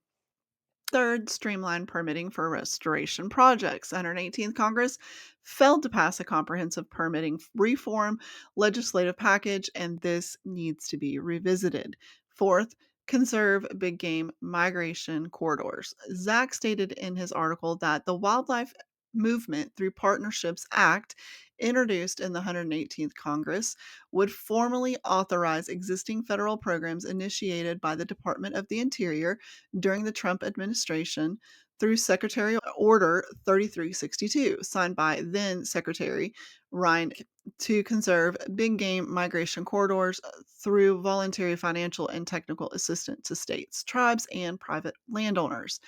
Speaker 1: Third, streamline permitting for restoration projects. 118th Congress failed to pass a comprehensive permitting reform legislative package, and this needs to be revisited. Fourth, conserve big game migration corridors. Zach stated in his article that the Wildlife Movement Through Partnerships Act, introduced in the 118th Congress, would formally authorize existing federal programs initiated by the Department of the Interior during the Trump administration through Secretary Order 3362, signed by then Secretary Ryan, to conserve big game migration corridors through voluntary financial and technical assistance to states, tribes, and private landowners.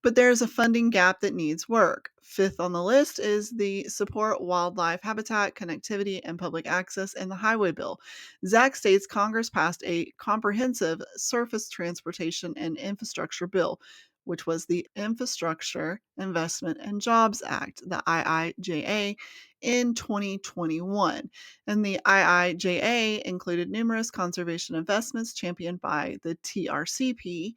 Speaker 1: But there's a funding gap that needs work. Fifth on the list is the Support Wildlife Habitat, Connectivity, and Public Access in the Highway Bill. Zach states Congress passed a comprehensive surface transportation and infrastructure bill, which was the Infrastructure Investment and Jobs Act, the IIJA, in 2021. And the IIJA included numerous conservation investments championed by the TRCP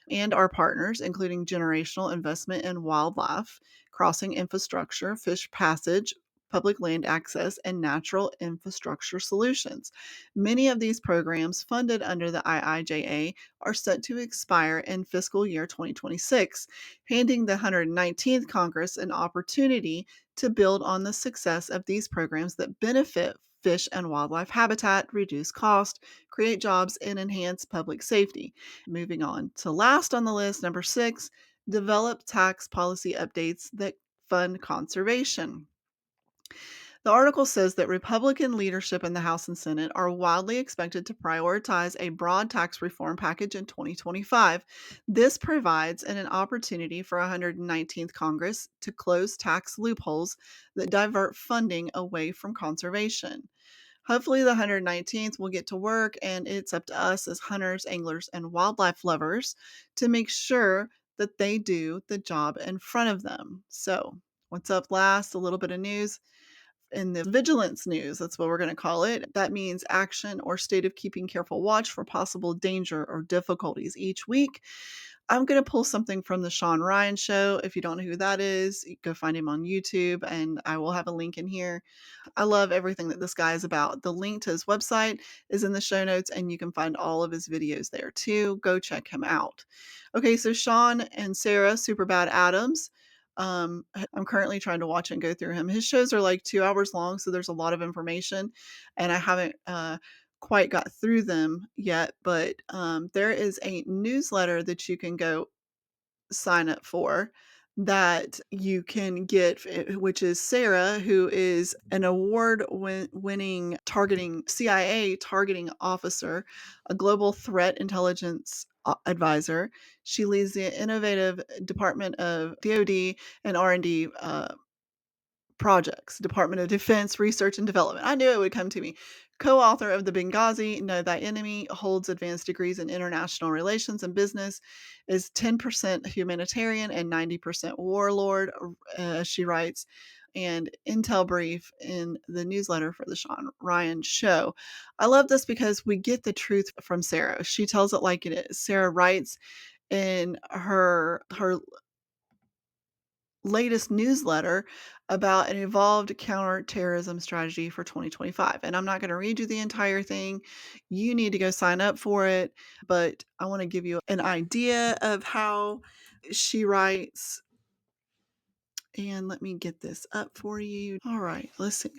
Speaker 1: and our partners, including generational investment in wildlife, crossing infrastructure, fish passage, public land access, and natural infrastructure solutions. Many of these programs funded under the IIJA are set to expire in fiscal year 2026, handing the 119th Congress an opportunity to build on the success of these programs that benefit fish and wildlife habitat, reduce cost, create jobs, and enhance public safety. Moving on to last on the list, number 6, develop tax policy updates that fund conservation. The article says that Republican leadership in the House and Senate are wildly expected to prioritize a broad tax reform package in 2025. This provides an opportunity for 119th Congress to close tax loopholes that divert funding away from conservation. Hopefully, the 119th will get to work, and it's up to us as hunters, anglers, and wildlife lovers to make sure that they do the job in front of them. So, what's up last? A little bit of news. In the vigilance news, that's what we're going to call it. That means action or state of keeping careful watch for possible danger or difficulties each week. I'm going to pull something from the Shawn Ryan show. If you don't know who that is, you go find him on YouTube, and I will have a link in here. I love everything that this guy is about. The link to his website is in the show notes, and you can find all of his videos there too. Go check him out. Okay, so Shawn and Sarah Superbad Adams. I'm currently trying to watch and go through him. His shows are like 2 hours long, so there's a lot of information, and I haven't quite got through them yet. But there is a newsletter that you can go sign up for that you can get, which is Sarah, who is an award-winning CIA targeting officer, a global threat intelligence advisor. She leads the innovative Department of DoD and R&D projects, Department of Defense Research and Development. I knew it would come to me. Co-author of the Benghazi Know Thy Enemy, holds advanced degrees in international relations and business, is 10% humanitarian and 90% warlord, she writes, and intel brief in the newsletter for the Shawn Ryan Show. I love this because we get the truth from Sarah. She tells it like it is. Sarah writes in her latest newsletter about an evolved counterterrorism strategy for 2025. And I'm not going to read you the entire thing. You need to go sign up for it. But I want to give you an idea of how she writes. And let me get this up for you. All right, let's see.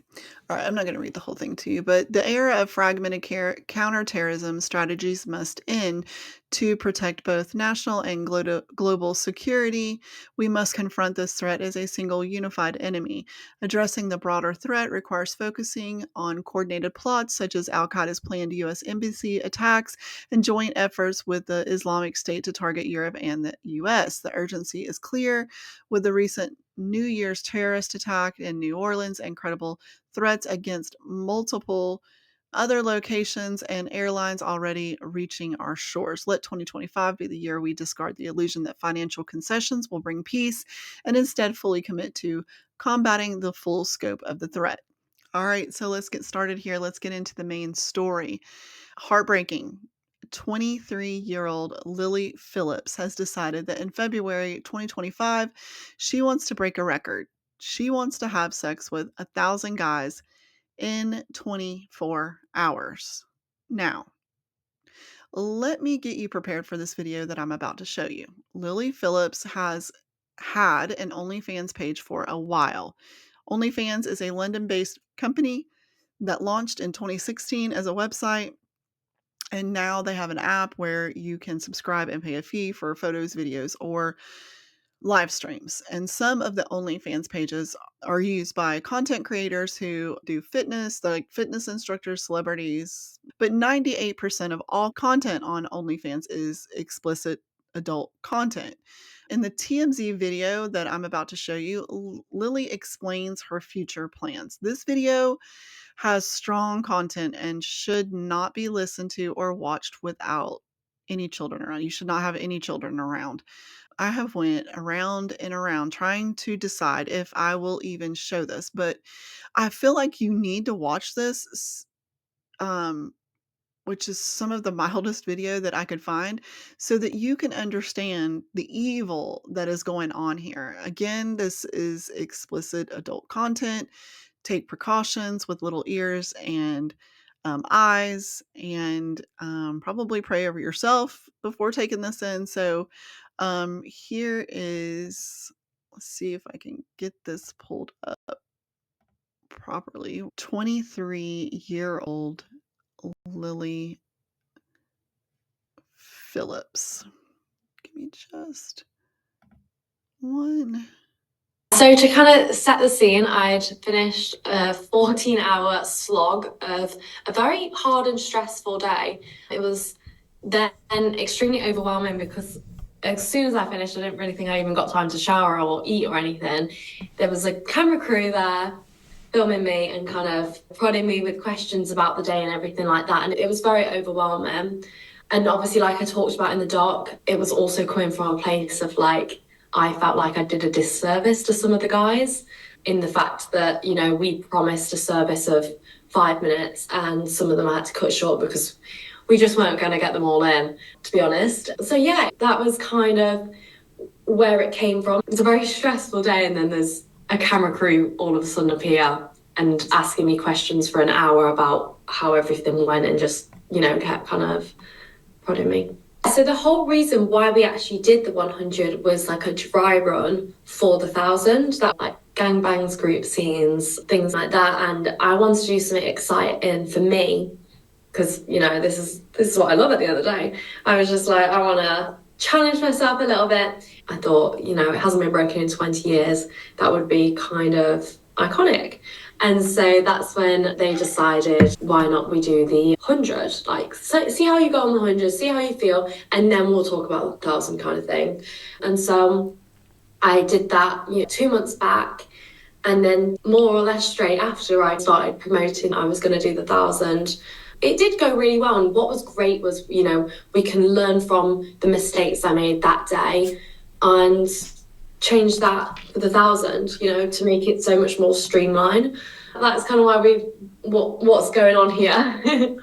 Speaker 1: All right, I'm not going to read the whole thing to you, but the era of fragmented counterterrorism strategies must end to protect both national and global security. We must confront this threat as a single unified enemy. Addressing the broader threat requires focusing on coordinated plots such as Al-Qaeda's planned U.S. embassy attacks and joint efforts with the Islamic State to target Europe and the U.S. The urgency is clear with the recent New Year's terrorist attack in New Orleans and credible threats against multiple other locations and airlines already reaching our shores. Let 2025 be the year we discard the illusion that financial concessions will bring peace and instead fully commit to combating the full scope of the threat. All right, so let's get started here. Let's get into the main story. Heartbreaking. 23-year-old Lily Phillips has decided that in February 2025, she wants to break a record. She wants to have sex with 1,000 guys in 24 hours. Now, let me get you prepared for this video that I'm about to show you. Lily Phillips has had an OnlyFans page for a while. OnlyFans is a London-based company that launched in 2016 as a website. And now they have an app where you can subscribe and pay a fee for photos, videos, or live streams. And some of the OnlyFans pages are used by content creators who do fitness, like fitness instructors, celebrities. But 98% of all content on OnlyFans is explicit adult content. In the TMZ video that I'm about to show you, Lily explains her future plans. This video has strong content and should not be listened to or watched without any children around. You should not have any children around. I have went around and around trying to decide if I will even show this, but I feel like you need to watch this, which is some of the mildest video that I could find, so that you can understand the evil that is going on here. Again, this is explicit adult content. Take precautions with little ears and eyes, and probably pray over yourself before taking this in. So here is, let's see if I can get this pulled up properly. 23-year-old Lily Phillips. Give me just one.
Speaker 6: So to kind of set the scene, I'd finished a 14-hour slog of a very hard and stressful day. It was then extremely overwhelming because as soon as I finished, I didn't really think I even got time to shower or eat or anything. There was a camera crew there filming me and kind of prodding me with questions about the day and everything like that. And it was very overwhelming. And obviously, like I talked about in the doc, it was also coming from a place of like, I felt like I did a disservice to some of the guys in the fact that, you know, we promised a service of 5 minutes and some of them I had to cut short because we just weren't going to get them all in, to be honest. So yeah, that was kind of where it came from. It's a very stressful day, and then there's a camera crew all of a sudden appear and asking me questions for an hour about how everything went and just, you know, kept kind of prodding me. So the whole reason why we actually did the 100 was like a dry run for the 1,000, that like gangbangs, group scenes, things like that. And I wanted to do something exciting for me because, you know, this is what I love at the end of the day. I was just like, I want to challenge myself a little bit. I thought, you know, it hasn't been broken in 20 years. That would be kind of iconic. And so that's when they decided, why not we do the 100? Like, so, see how you got on the 100, see how you feel, and then we'll talk about the 1,000 kind of thing. And so I did that, you know, 2 months back. And then more or less straight after I started promoting, I was going to do the 1,000. It did go really well. And what was great was, we can learn from the mistakes I made that day and change that for the 1,000, to make it so much more streamlined. That's kind of why what's going on here.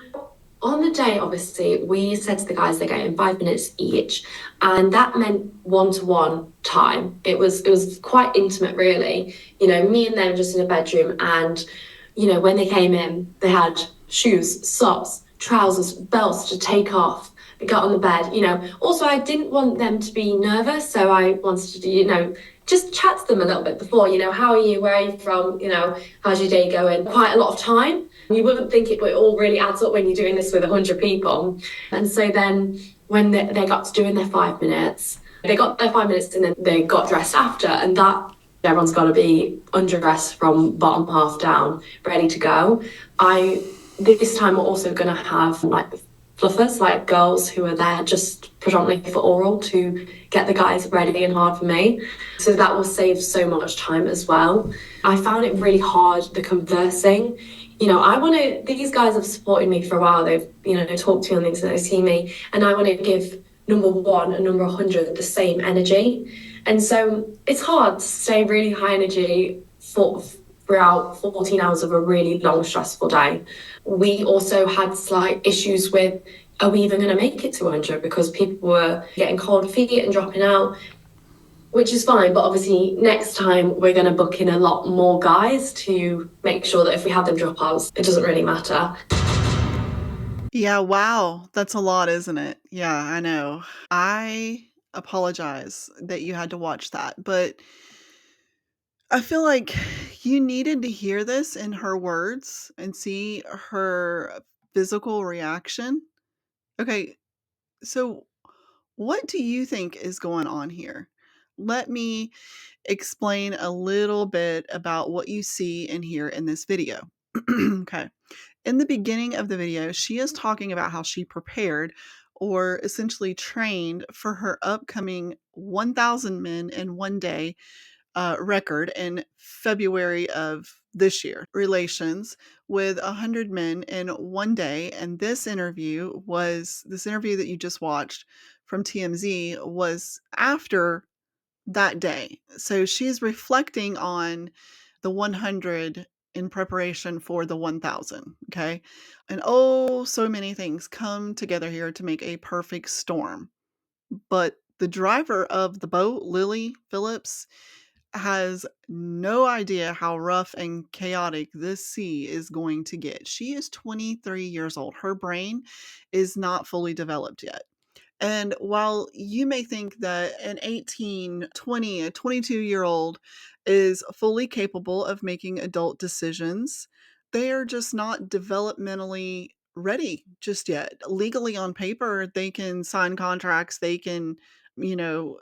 Speaker 6: On the day, obviously, we said to the guys they're getting 5 minutes each, and that meant one-to-one time. It was quite intimate, really. Me and them just in a bedroom, and when they came in, they had shoes, socks, trousers, belts to take off. They got on the bed. Also, I didn't want them to be nervous, so I wanted to, just chat to them a little bit before. How are you? Where are you from? How's your day going? Quite a lot of time. You wouldn't think it all really adds up when you're doing this with 100 people. And so then when they got to doing their 5 minutes, they got their 5 minutes and then they got dressed after, and that everyone's got to be underdressed from bottom half down, ready to go. This time we're also going to have fluffers, like girls who are there just predominantly for oral to get the guys ready and hard for me. So that will save so much time as well. I found it really hard, the conversing. These guys have supported me for a while. They've, talked to me on the internet, they've seen me, and I want to give number 1 and number 100 the same energy. And so it's hard to stay really high energy throughout 14 hours of a really long, stressful day. We also had slight issues with, are we even going to make it to 100? Because people were getting cold feet and dropping out, which is fine. But obviously next time we're going to book in a lot more guys to make sure that if we have them drop out, it doesn't really matter.
Speaker 1: Yeah, wow. That's a lot, isn't it? Yeah, I know. I apologize that you had to watch that, but I feel like you needed to hear this in her words and see her physical reaction. Okay, so what do you think is going on here? Let me explain a little bit about what you see and hear in this video. Okay. In the beginning of the video, she is talking about how she prepared or essentially trained for her upcoming 1,000 men in one day record in February of this year. Relations with 100 men in one day. And this interview that you just watched from TMZ was after that day. So she's reflecting on the 100 in preparation for the 1,000. Okay. And oh, so many things come together here to make a perfect storm. But the driver of the boat, Lily Phillips, has no idea how rough and chaotic this sea is going to get. She is 23 years old. Her brain is not fully developed yet. And while you may think that an 18, 20, a 22-year-old is fully capable of making adult decisions, they are just not developmentally ready just yet. Legally on paper, they can sign contracts, they can, you know,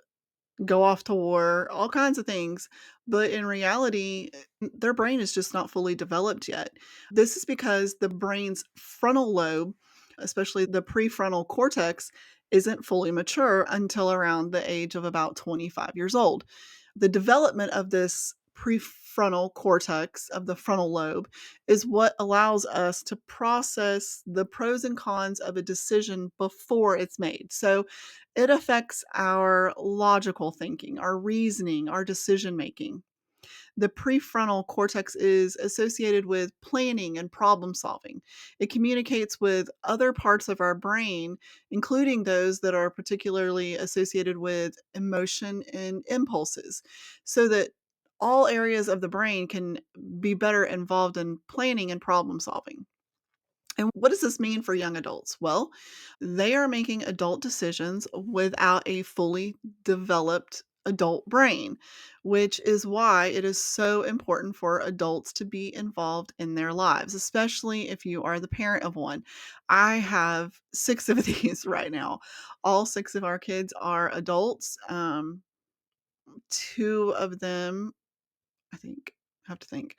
Speaker 1: go off to war, all kinds of things. But in reality, their brain is just not fully developed yet. This is because the brain's frontal lobe, especially the prefrontal cortex, isn't fully mature until around the age of about 25 years old. The development of this prefrontal cortex of the frontal lobe is what allows us to process the pros and cons of a decision before it's made. So it affects our logical thinking, our reasoning, our decision making. The prefrontal cortex is associated with planning and problem solving. It communicates with other parts of our brain, including those that are particularly associated with emotion and impulses, so that all areas of the brain can be better involved in planning and problem solving. And what does this mean for young adults? Well, they are making adult decisions without a fully developed adult brain, which is why it is so important for adults to be involved in their lives, especially if you are the parent of one. I have 6 of these right now. All 6 of our kids are adults. 2 of them, I think, I have to think.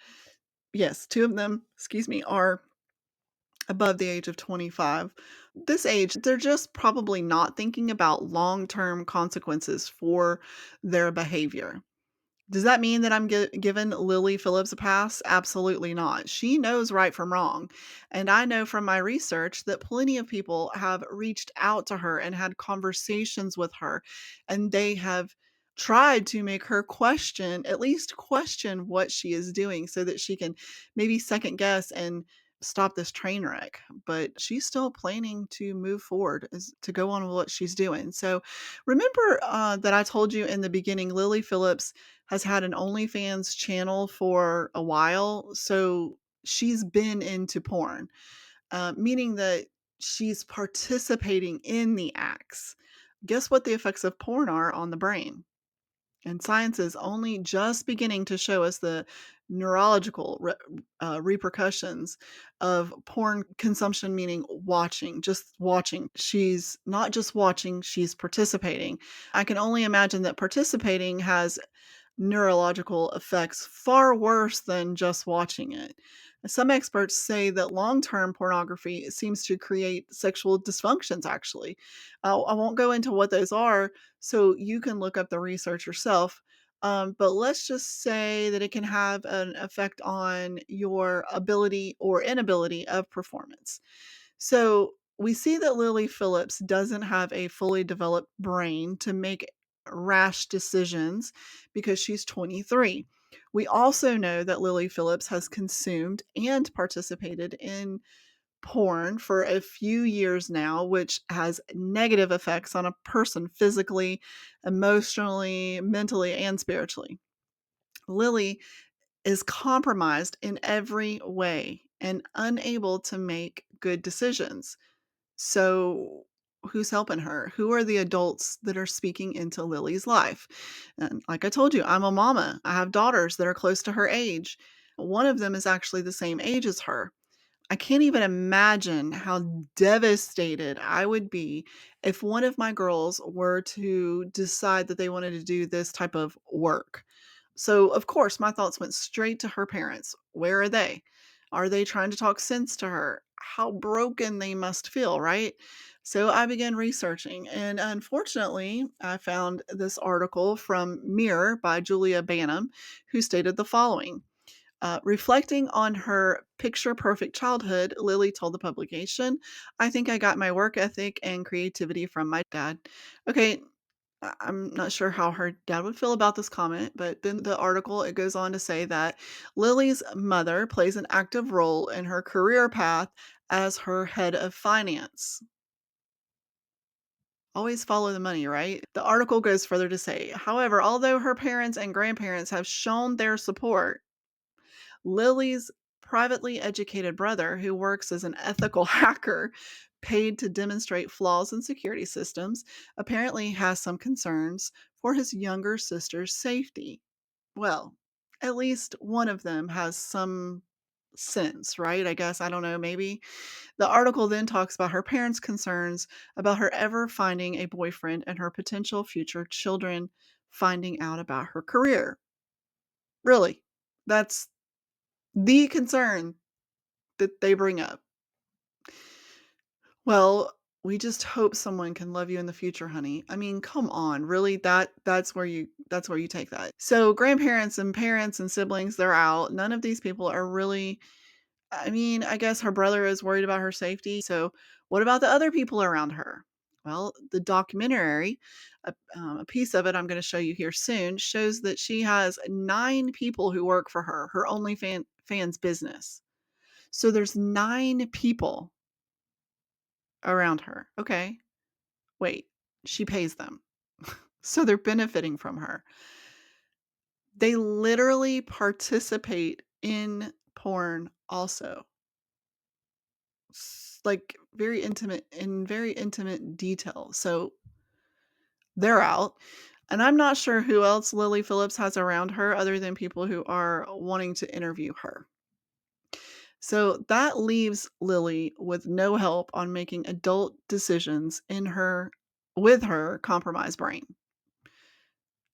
Speaker 1: Yes, 2 of them, excuse me, are above the age of 25. This age, they're just probably not thinking about long-term consequences for their behavior. Does that mean that I'm giving Lily Phillips a pass? Absolutely not. She knows right from wrong. And I know from my research that plenty of people have reached out to her and had conversations with her, and they have tried to make her question, at least question what she is doing so that she can maybe second guess and stop this train wreck. But she's still planning to move forward, is to go on with what she's doing. So remember that I told you in the beginning, Lily Phillips has had an OnlyFans channel for a while, so she's been into porn, meaning that she's participating in the acts. Guess what the effects of porn are on the brain? And science is only just beginning to show us the neurological repercussions of porn consumption, meaning watching, just watching. She's not just watching, she's participating. I can only imagine that participating has neurological effects far worse than just watching it. Some experts say that long term pornography seems to create sexual dysfunctions, actually. I won't go into what those are, so you can look up the research yourself. But let's just say that it can have an effect on your ability or inability of performance. So we see that Lily Phillips doesn't have a fully developed brain to make rash decisions because she's 23. We also know that Lily Phillips has consumed and participated in porn for a few years now, which has negative effects on a person physically, emotionally, mentally, and spiritually. Lily is compromised in every way and unable to make good decisions. So, who's helping her? Who are the adults that are speaking into Lily's life? And like I told you, I'm a mama. I have daughters that are close to her age. One of them is actually the same age as her. I can't even imagine how devastated I would be if one of my girls were to decide that they wanted to do this type of work. So, of course, my thoughts went straight to her parents. Where are they? Are they trying to talk sense to her? How broken they must feel, right? So I began researching, and unfortunately, I found this article from Mirror by Julia Banham, who stated the following. Reflecting on her picture perfect childhood, Lily told the publication, I think I got my work ethic and creativity from my dad. Okay, I'm not sure how her dad would feel about this comment, but then the article, it goes on to say that Lily's mother plays an active role in her career path as her head of finance. Always follow the money, right? The article goes further to say, however, although her parents and grandparents have shown their support, Lily's privately educated brother, who works as an ethical hacker paid to demonstrate flaws in security systems, apparently has some concerns for his younger sister's safety. Well, at least one of them has some sense, right? I guess. I don't know, maybe. The article then talks about her parents' concerns about her ever finding a boyfriend and her potential future children finding out about her career. Really, that's the concern that they bring up. Well, we just hope someone can love you in the future, honey. I mean, come on, really? That's where you take that. So grandparents and parents and siblings, they're out. None of these people are really, I mean, I guess her brother is worried about her safety. So what about the other people around her? Well, the documentary, a piece of it I'm going to show you here soon, shows that she has 9 people who work for her OnlyFans business. So there's 9 people around her. Okay. Wait, she pays them. So they're benefiting from her. They literally participate in porn also. Like very intimate detail. So they're out. And I'm not sure who else Lily Phillips has around her other than people who are wanting to interview her. So that leaves Lily with no help on making adult decisions in her with her compromised brain.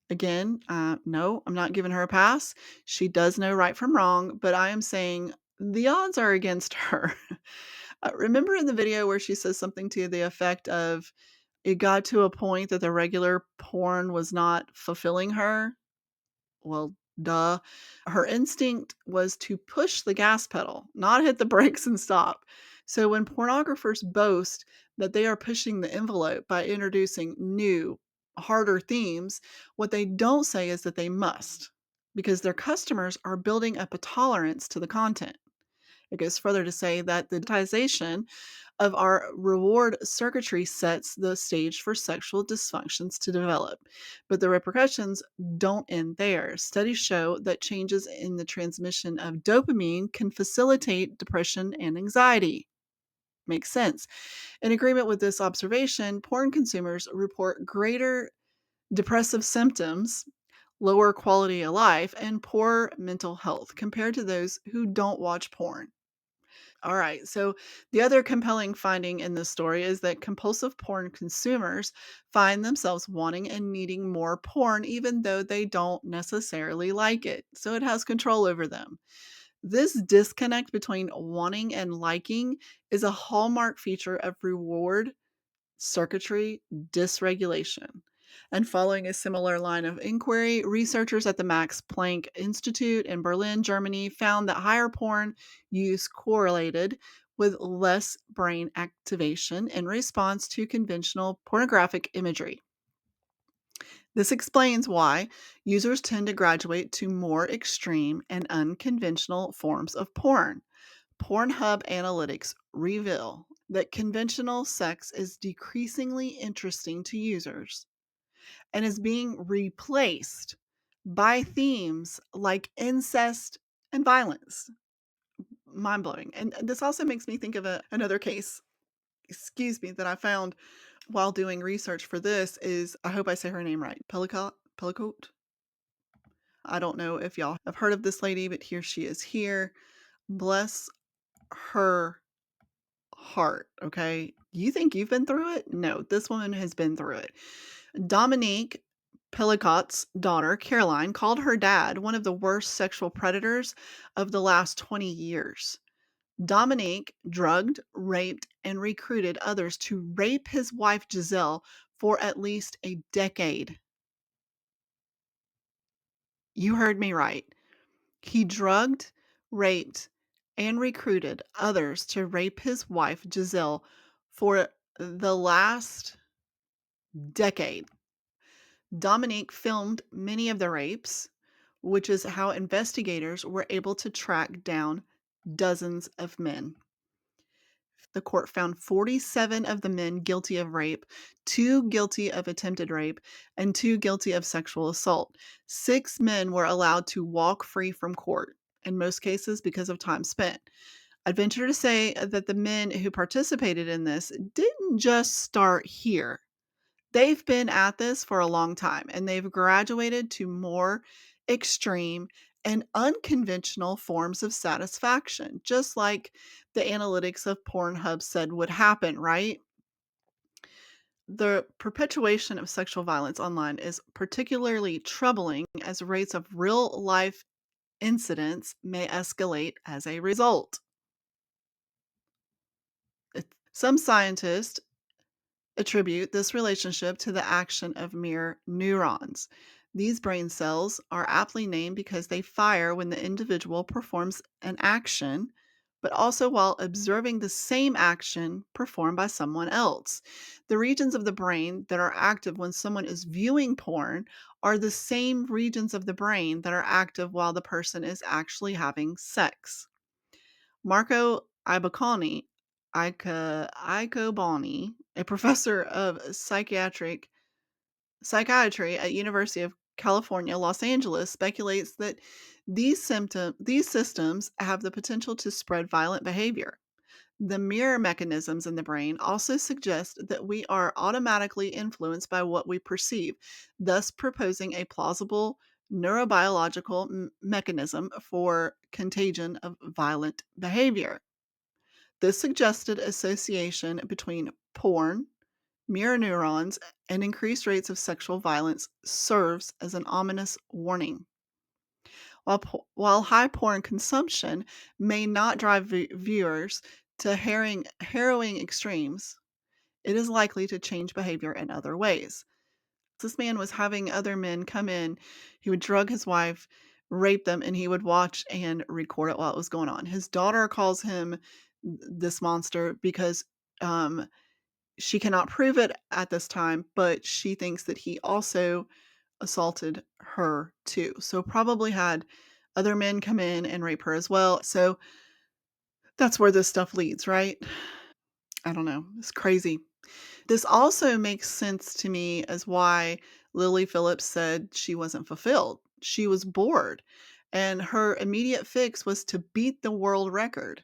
Speaker 1: Again, no, I'm not giving her a pass. She does know right from wrong, but I am saying the odds are against her. Remember in the video where she says something to the effect of it got to a point that the regular porn was not fulfilling her? Well, duh. Her instinct was to push the gas pedal, not hit the brakes and stop. So when pornographers boast that they are pushing the envelope by introducing new, harder themes, what they don't say is that they must, because their customers are building up a tolerance to the content. It goes further to say that the digitization of our reward circuitry sets the stage for sexual dysfunctions to develop. But the repercussions don't end there. Studies show that changes in the transmission of dopamine can facilitate depression and anxiety. Makes sense. In agreement with this observation, porn consumers report greater depressive symptoms, lower quality of life, and poor mental health compared to those who don't watch porn. All right. So the other compelling finding in this story is that compulsive porn consumers find themselves wanting and needing more porn, even though they don't necessarily like it. So it has control over them. This disconnect between wanting and liking is a hallmark feature of reward circuitry dysregulation. And following a similar line of inquiry, researchers at the Max Planck Institute in Berlin, Germany, found that higher porn use correlated with less brain activation in response to conventional pornographic imagery. This explains why users tend to graduate to more extreme and unconventional forms of porn. Pornhub analytics reveal that conventional sex is decreasingly interesting to users and is being replaced by themes like incest and violence. Mind blowing. And this also makes me think of another case, excuse me, that I found while doing research for this is, I hope I say her name right, Pellicote. I don't know if y'all have heard of this lady, but here she is here. Bless her heart, okay? You think you've been through it? No, this woman has been through it. Dominique Pellicot's daughter, Caroline, called her dad one of the worst sexual predators of the last 20 years. Dominique drugged, raped, and recruited others to rape his wife, Giselle, for at least a decade. You heard me right. He drugged, raped, and recruited others to rape his wife, Giselle, for the last decade. Dominique filmed many of the rapes, which is how investigators were able to track down dozens of men. The court found 47 of the men guilty of rape, 2 guilty of attempted rape, and 2 guilty of sexual assault. 6 men were allowed to walk free from court, in most cases because of time spent. I'd venture to say that the men who participated in this didn't just start here. They've been at this for a long time, and they've graduated to more extreme and unconventional forms of satisfaction, just like the analytics of Pornhub said would happen, right? The perpetuation of sexual violence online is particularly troubling as rates of real life incidents may escalate as a result. Some scientists attribute this relationship to the action of mirror neurons. These brain cells are aptly named because they fire when the individual performs an action, but also while observing the same action performed by someone else. The regions of the brain that are active when someone is viewing porn are the same regions of the brain that are active while the person is actually having sex. Marco Icoboni, a professor of psychiatry at University of California, Los Angeles, speculates that these systems have the potential to spread violent behavior. The mirror mechanisms in the brain also suggest that we are automatically influenced by what we perceive, thus proposing a plausible neurobiological mechanism for contagion of violent behavior. This suggested association between porn, mirror neurons, and increased rates of sexual violence serves as an ominous warning. While high porn consumption may not drive viewers to harrowing extremes, it is likely to change behavior in other ways. This man was having other men come in. He would drug his wife, rape them, and he would watch and record it while it was going on. His daughter calls him this monster because she cannot prove it at this time, but she thinks that he also assaulted her too. So probably had other men come in and rape her as well. So that's where this stuff leads, right? I don't know. It's crazy. This also makes sense to me as why Lily Phillips said she wasn't fulfilled. She was bored, and her immediate fix was to beat the world record.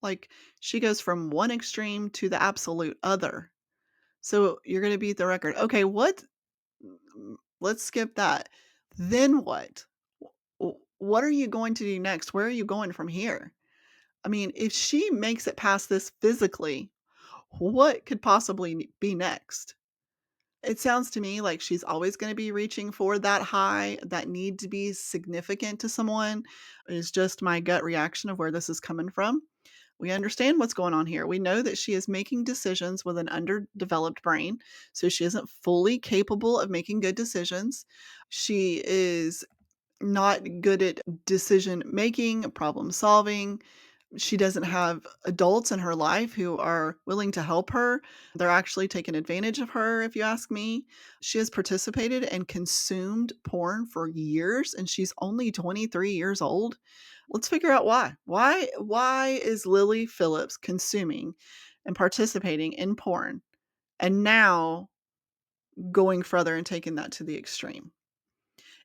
Speaker 1: Like, she goes from one extreme to the absolute other. So you're going to beat the record. Okay, what? Let's skip that. Then what? What are you going to do next? Where are you going from here? I mean, if she makes it past this physically, what could possibly be next? It sounds to me like she's always going to be reaching for that high, that need to be significant to someone. Is just my gut reaction of where this is coming from. We understand what's going on here. We know that she is making decisions with an underdeveloped brain, so she isn't fully capable of making good decisions. She is not good at decision making, problem solving. She doesn't have adults in her life who are willing to help her. They're actually taking advantage of her, if you ask me. She has participated and consumed porn for years, and she's only 23 years old. Let's figure out why. Why is Lily Phillips consuming and participating in porn and now going further and taking that to the extreme?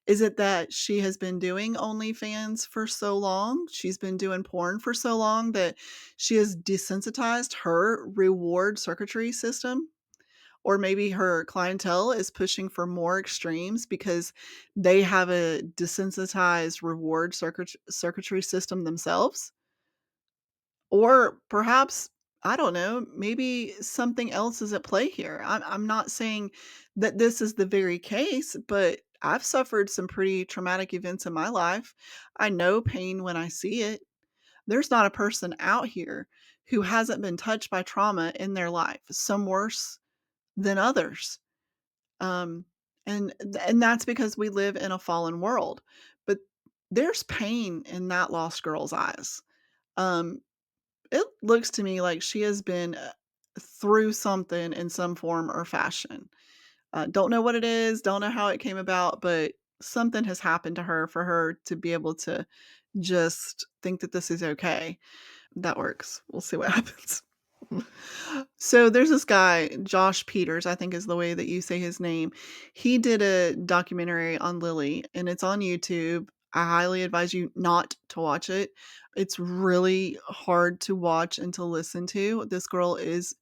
Speaker 1: Is it that she has been doing OnlyFans for so long? She's been doing porn for so long that she has desensitized her reward circuitry system? Or maybe her clientele is pushing for more extremes because they have a desensitized reward circuitry system themselves? Or perhaps, I don't know, maybe something else is at play here. I'm not saying that this is the very case, but I've suffered some pretty traumatic events in my life. I know pain when I see it. There's not a person out here who hasn't been touched by trauma in their life, some worse than others. Um, and that's because we live in a fallen world. But there's pain in that lost girl's eyes. Um, it looks to me like she has been through something in some form or fashion. Don't know what it is, don't know how it came about, but something has happened to her for her to be able to just think that this is okay. That works. We'll see what happens. So there's this guy, Josh Peters, I think is the way that you say his name. He did a documentary on Lily, and it's on YouTube. I highly advise you not to watch it. It's really hard to watch and to listen to. This girl is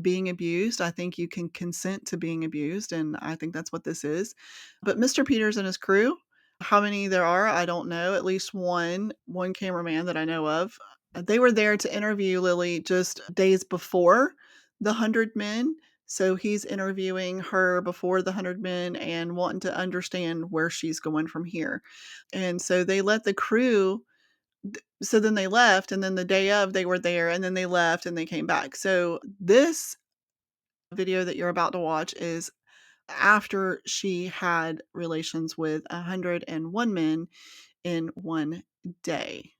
Speaker 1: being abused. I think you can consent to being abused, and I think that's what this is. But Mr. Peters and his crew, how many there are, I don't know. At least one cameraman that I know of. They were there to interview Lily just days before the 100 Men. So he's interviewing her before the 100 Men and wanting to understand where she's going from here. And so they let the crew, so then they left, and then the day of they were there, and then they left and they came back. So this video that you're about to watch is after she had relations with 101 men in one day.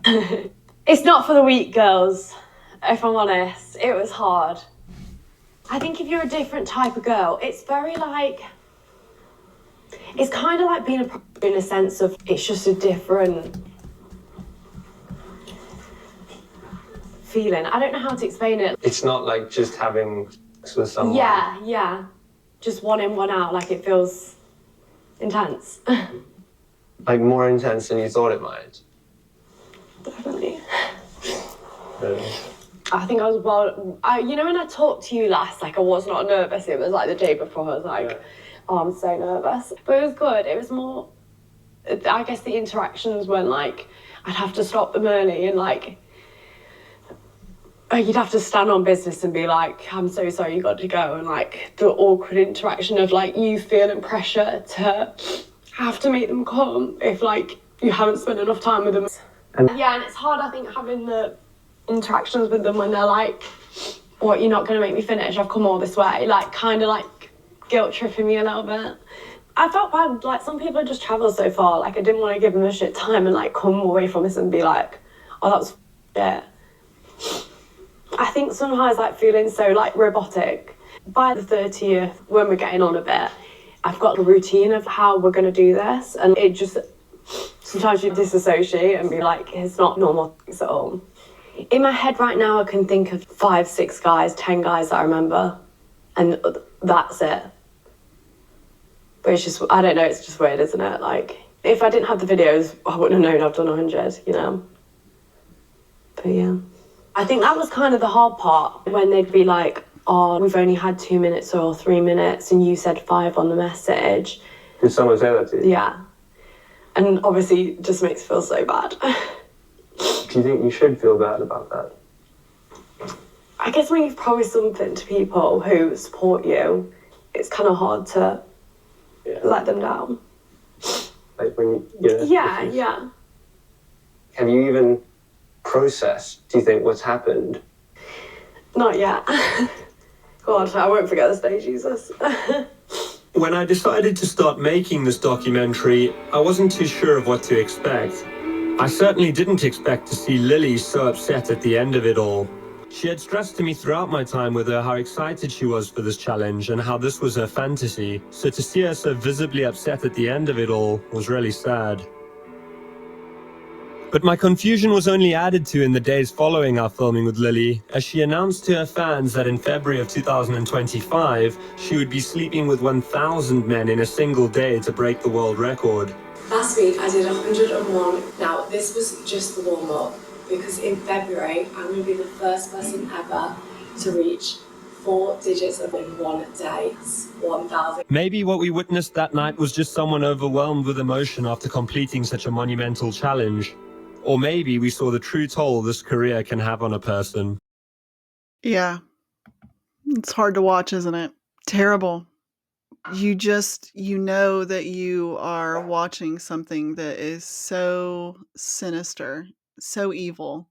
Speaker 6: It's not for the weak, girls, if I'm honest. It was hard. I think if you're a different type of girl, it's very like... It's kind of like being a in a sense of it's just a different feeling. I don't know how to explain it.
Speaker 7: It's not like just having sex with someone.
Speaker 6: Yeah. Just one in, one out. Like, it feels intense.
Speaker 7: Like more intense than you thought it might.
Speaker 6: Definitely.
Speaker 7: Really?
Speaker 6: I think I was you know, when I talked to you last, like, I was not nervous. It was like the day before. I was like, oh, I'm so nervous. But it was good. It was more, I guess the interactions weren't like, I'd have to stop them early and like, you'd have to stand on business and be like, I'm so sorry, you got to go. And like the awkward interaction of like you feeling pressure to have to make them come if like you haven't spent enough time with them. And it's hard, I think, having the interactions with them when they're like, what, you're not going to make me finish? I've come all this way. Like, kind of like guilt tripping me a little bit. I felt bad, like some people just travel so far, like I didn't want to give them a shit time and like come away from this and be like, oh, that was shit. I think sometimes like feeling so like robotic. By the 30th, when we're getting on a bit, I've got a routine of how we're going to do this, and it just, sometimes you disassociate and be like, it's not normal things at all. In my head right now, I can think of 5, 6 guys, 10 guys that I remember, and that's it. But it's just, I don't know, it's just weird, isn't it? Like, if I didn't have the videos, I wouldn't have known I've done 100, you know? But yeah. I think that was kind of the hard part, when they'd be like, oh, we've only had 2 minutes or 3 minutes, and you said 5 on the message.
Speaker 7: Did someone say that to you?
Speaker 6: Yeah. And obviously, it just makes me feel so bad.
Speaker 7: Do you think you should feel bad about that?
Speaker 6: I guess when you've promised something to people who support you, it's kind of hard to let them down.
Speaker 7: Like when you,
Speaker 6: Yeah.
Speaker 7: Have you even processed, do you think, what's happened?
Speaker 6: Not yet. God, I won't forget this day, Jesus.
Speaker 8: When I decided to start making this documentary, I wasn't too sure of what to expect. I certainly didn't expect to see Lily so upset at the end of it all. She had stressed to me throughout my time with her how excited she was for this challenge and how this was her fantasy, so to see her so visibly upset at the end of it all was really sad. But my confusion was only added to in the days following our filming with Lily, as she announced to her fans that in February of 2025, she would be sleeping with 1,000 men in a single day to break the world record.
Speaker 6: Last week I did 101. Now, this was just the warm-up, because in February I'm going to be the first person ever to reach 4 digits of in one day. 1,000.
Speaker 8: Maybe what we witnessed that night was just someone overwhelmed with emotion after completing such a monumental challenge. Or maybe we saw the true toll this career can have on a person.
Speaker 1: Yeah. It's hard to watch, isn't it? Terrible. You know that you are watching something that is so sinister, so evil.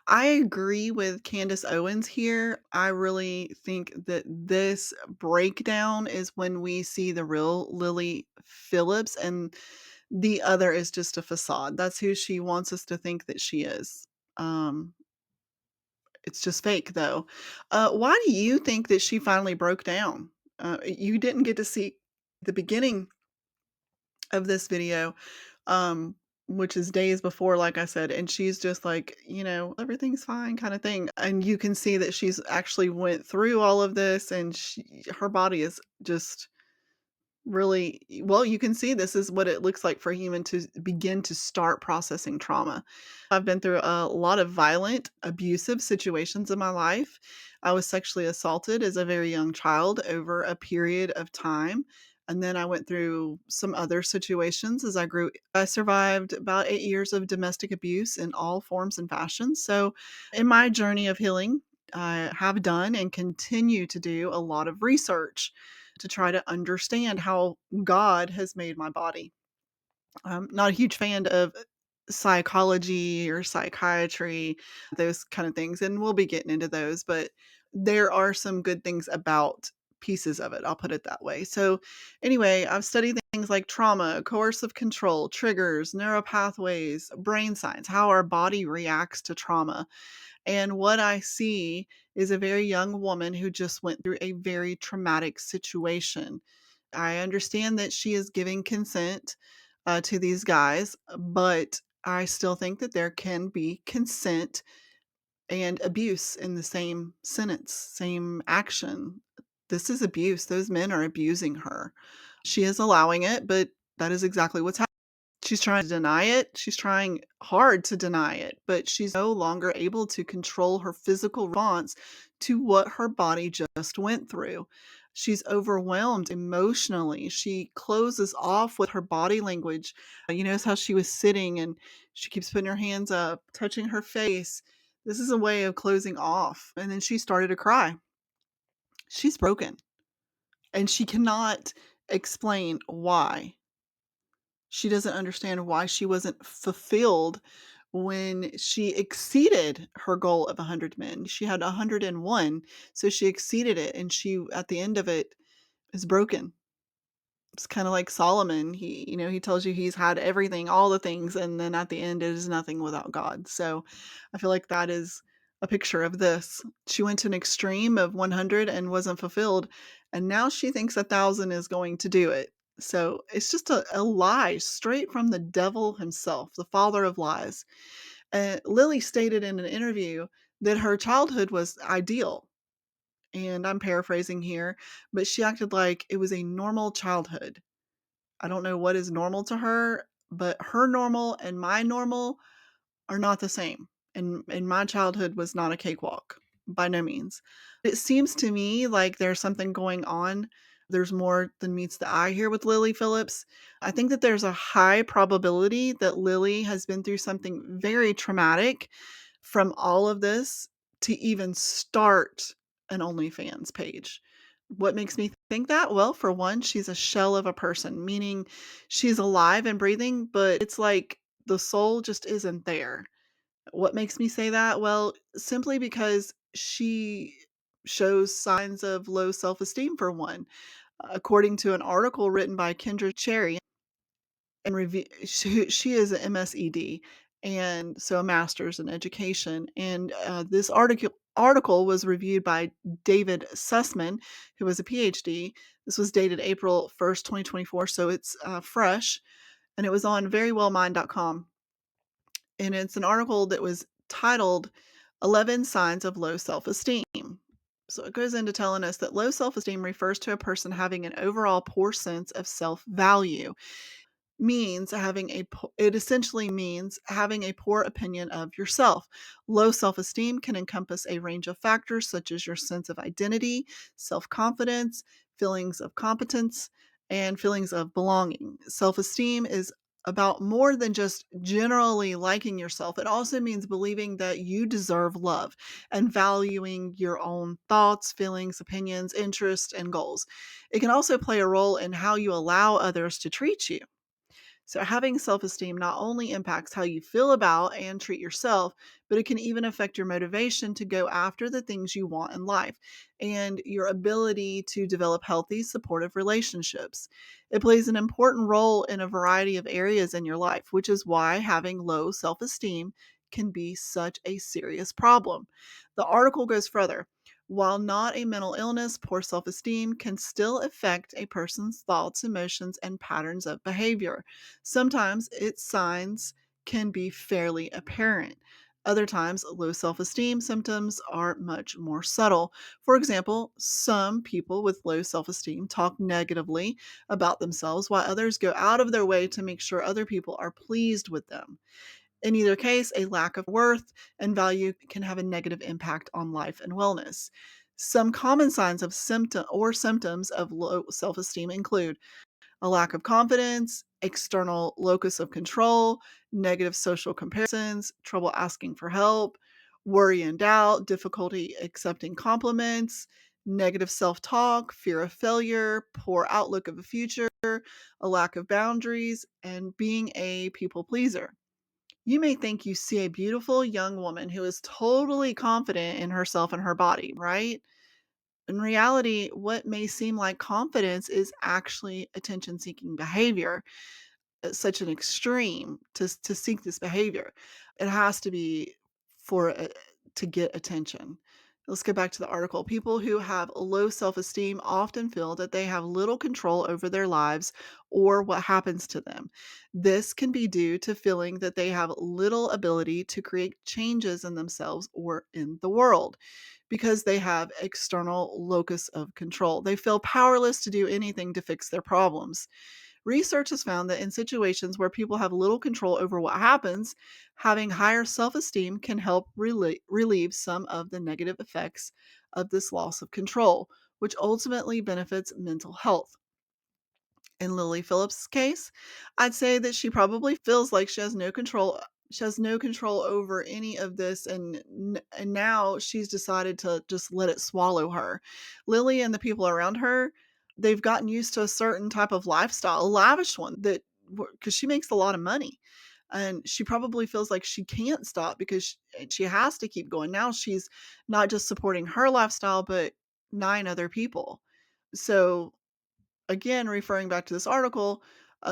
Speaker 1: I agree with Candace Owens here. I really think that this breakdown is when we see the real Lily Phillips, and the other is just a facade. That's who she wants us to think that she is. Um, it's just fake, though. Why do you think that she finally broke down? You didn't get to see the beginning of this video, um, which is days before, like I said, and she's just like, everything's fine kind of thing. And you can see that she's actually went through all of this, and her body is just really well. You can see this is what it looks like for a human to begin to start processing trauma. I've been through a lot of violent, abusive situations in my life. I was sexually assaulted as a very young child over a period of time. And then I went through some other situations as I grew. I survived about 8 years of domestic abuse in all forms and fashions. So, in my journey of healing, I have done and continue to do a lot of research to try to understand how God has made my body. I'm not a huge fan of psychology or psychiatry, those kind of things, and we'll be getting into those, but there are some good things about pieces of it. I'll put it that way. So, anyway, I've studied things like trauma, coercive control, triggers, neural pathways, brain science, how our body reacts to trauma. And what I see is a very young woman who just went through a very traumatic situation. I understand that she is giving consent to these guys, but I still think that there can be consent and abuse in the same sentence, same action. This is abuse. Those men are abusing her. She is allowing it, but that is exactly what's happening. She's trying to deny it. She's trying hard to deny it, but she's no longer able to control her physical response to what her body just went through. She's overwhelmed emotionally. She closes off with her body language. You notice how she was sitting and she keeps putting her hands up, touching her face. This is a way of closing off. And then she started to cry. She's broken and she cannot explain why. She doesn't understand why she wasn't fulfilled when she exceeded her goal of 100 men. She had 101, so she exceeded it, and she, at the end of it, is broken. It's kinda like Solomon. He tells you he's had everything, all the things, and then at the end, it is nothing without God. So, I feel like that is a picture of this. She went to an extreme of 100 and wasn't fulfilled, and now she thinks 1,000 is going to do it. So, it's just a lie straight from the devil himself, the father of lies. Lily stated in an interview that her childhood was ideal, and I'm paraphrasing here, but she acted like it was a normal childhood. I don't know what is normal to her, but her normal and my normal are not the same. And my childhood was not a cakewalk, by no means. It seems to me like there's something going on. There's more than meets the eye here with Lily Phillips. I think that there's a high probability that Lily has been through something very traumatic from all of this to even start an OnlyFans page. What makes me think that? Well, for one, she's a shell of a person, meaning she's alive and breathing, but it's like the soul just isn't there. What makes me say that? Well, simply because she shows signs of low self esteem, for one. According to an article written by Kendra Cherry, and she is an MSED, and so a master's in education. And this article was reviewed by David Sussman, who was a PhD. This was dated April 1st, 2024, so it's fresh, and it was on verywellmind.com. And it's an article that was titled 11 Signs of Low Self-Esteem. So it goes into telling us that low self-esteem refers to a person having an overall poor sense of self-value. It essentially means having a poor opinion of yourself. Low self-esteem can encompass a range of factors such as your sense of identity, self-confidence, feelings of competence, and feelings of belonging. Self-esteem is about more than just generally liking yourself. It also means believing that you deserve love and valuing your own thoughts, feelings, opinions, interests, and goals. It can also play a role in how you allow others to treat you. So, having self esteem not only impacts how you feel about and treat yourself, but it can even affect your motivation to go after the things you want in life and your ability to develop healthy, supportive relationships. It plays an important role in a variety of areas in your life, which is why having low self esteem can be such a serious problem. The article goes further. While not a mental illness, poor self esteem can still affect a person's thoughts, emotions, and patterns of behavior. Sometimes its signs can be fairly apparent. Other times, low self esteem symptoms are much more subtle. For example, some people with low self esteem talk negatively about themselves, while others go out of their way to make sure other people are pleased with them. In either case, a lack of worth and value can have a negative impact on life and wellness. Some common signs of symptoms of low self esteem include a lack of confidence, external locus of control, negative social comparisons, trouble asking for help, worry and doubt, difficulty accepting compliments, negative self talk, fear of failure, poor outlook of the future, a lack of boundaries, and being a people pleaser. You may think you see a beautiful young woman who is totally confident in herself and her body, right? In reality, what may seem like confidence is actually attention seeking behavior at such an extreme to seek this behavior. It has to be for to get attention. Let's go back to the article. People who have low self esteem often feel that they have little control over their lives or what happens to them. This can be due to feeling that they have little ability to create changes in themselves or in the world because they have external locus of control. They feel powerless to do anything to fix their problems. Research has found that in situations where people have little control over what happens, having higher self esteem can help relieve some of the negative effects of this loss of control, which ultimately benefits mental health. In Lily Phillips' case, I'd say that she probably feels like she has no control. She has no control over any of this, and now she's decided to just let it swallow her. Lily and the people around her, they've gotten used to a certain type of lifestyle, a lavish one that because she makes a lot of money, and she probably feels like she can't stop because she has to keep going. Now she's not just supporting her lifestyle, but 9 other people. So Again, referring back to this article,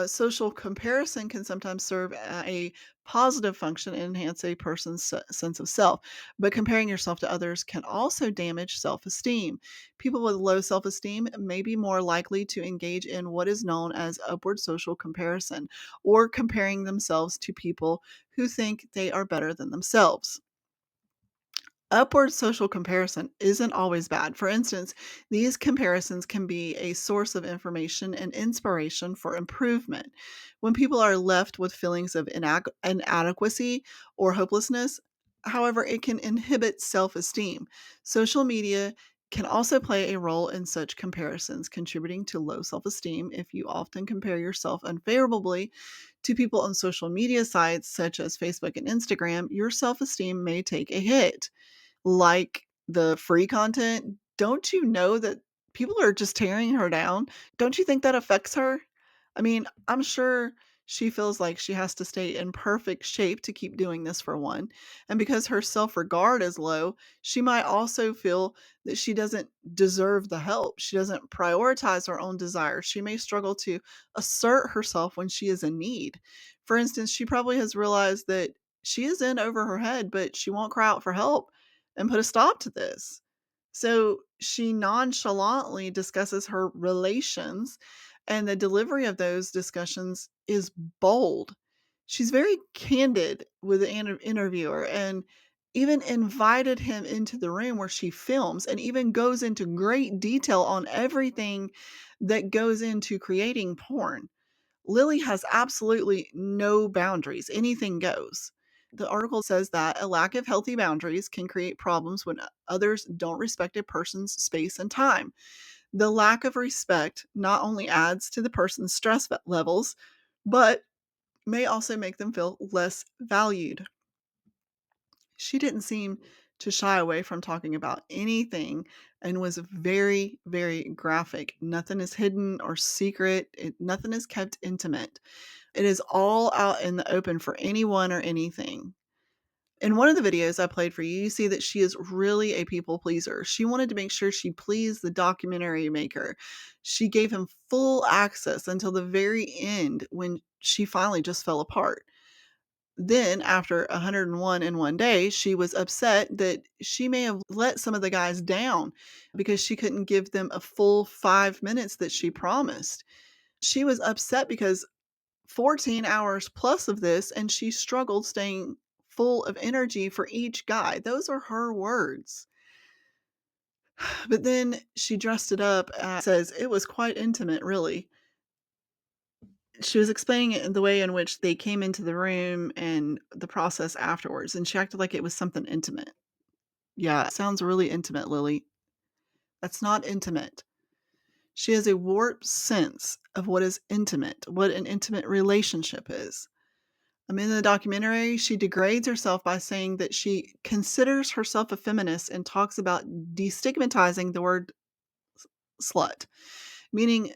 Speaker 1: social comparison can sometimes serve a positive function and enhance a person's sense of self. But comparing yourself to others can also damage self esteem. People with low self esteem may be more likely to engage in what is known as upward social comparison, or comparing themselves to people who think they are better than themselves. Upward social comparison isn't always bad. For instance, these comparisons can be a source of information and inspiration for improvement. When people are left with feelings of inadequacy or hopelessness, however, it can inhibit self esteem. Social media can also play a role in such comparisons, contributing to low self esteem. If you often compare yourself unfavorably to people on social media sites such as Facebook and Instagram, your self esteem may take a hit. Like the free content, don't you know that people are just tearing her down? Don't you think that affects her? I mean, I'm sure she feels like she has to stay in perfect shape to keep doing this for one. And because her self regard is low, she might also feel that she doesn't deserve the help. She doesn't prioritize her own desires. She may struggle to assert herself when she is in need. For instance, she probably has realized that she is in over her head, but she won't cry out for help and put a stop to this. So she nonchalantly discusses her relations, and the delivery of those discussions is bold. She's very candid with the interviewer and even invited him into the room where she films and even goes into great detail on everything that goes into creating porn. Lily has absolutely no boundaries. Anything goes. The article says that a lack of healthy boundaries can create problems when others don't respect a person's space and time. The lack of respect not only adds to the person's stress levels, but may also make them feel less valued. She didn't seem to shy away from talking about anything and was very, very graphic. Nothing is hidden or secret, nothing is kept intimate. It is all out in the open for anyone or anything. In one of the videos I played for you, you see that she is really a people pleaser. She wanted to make sure she pleased the documentary maker. She gave him full access until the very end when she finally just fell apart. Then, after 101 in one day, she was upset that she may have let some of the guys down because she couldn't give them a full 5 minutes that she promised. She was upset because 14 hours plus of this, and she struggled staying full of energy for each guy. Those are her words. But then she dressed it up and says it was quite intimate, really. She was explaining it in the way in which they came into the room and the process afterwards, and she acted like it was something intimate. Yeah, it sounds really intimate, Lily. That's not intimate. She has a warped sense of what is intimate, what an intimate relationship is. In the documentary, she degrades herself by saying that she considers herself a feminist and talks about destigmatizing the word slut, meaning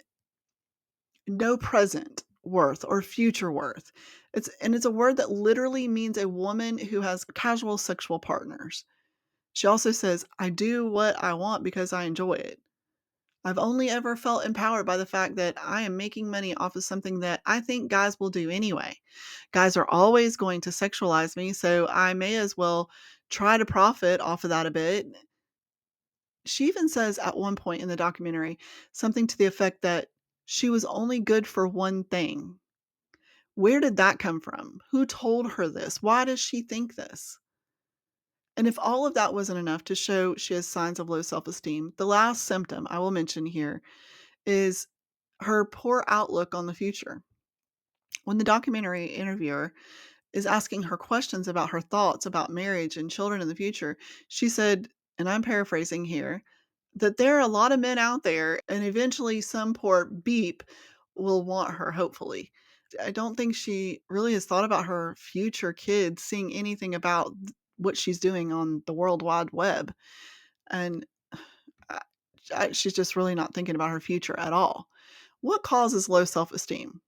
Speaker 1: no present worth or future worth. It's a word that literally means a woman who has casual sexual partners. She also says, "I do what I want because I enjoy it. I've only ever felt empowered by the fact that I am making money off of something that I think guys will do anyway. Guys are always going to sexualize me, so I may as well try to profit off of that a bit." She even says at one point in the documentary something to the effect that she was only good for one thing. Where did that come from? Who told her this? Why does she think this? And if all of that wasn't enough to show she has signs of low self esteem, the last symptom I will mention here is her poor outlook on the future. When the documentary interviewer is asking her questions about her thoughts about marriage and children in the future, she said, and I'm paraphrasing here, that there are a lot of men out there and eventually some poor beep will want her, hopefully. I don't think she really has thought about her future kids seeing anything about what she's doing on the World Wide Web. And she's just really not thinking about her future at all. What causes low self esteem?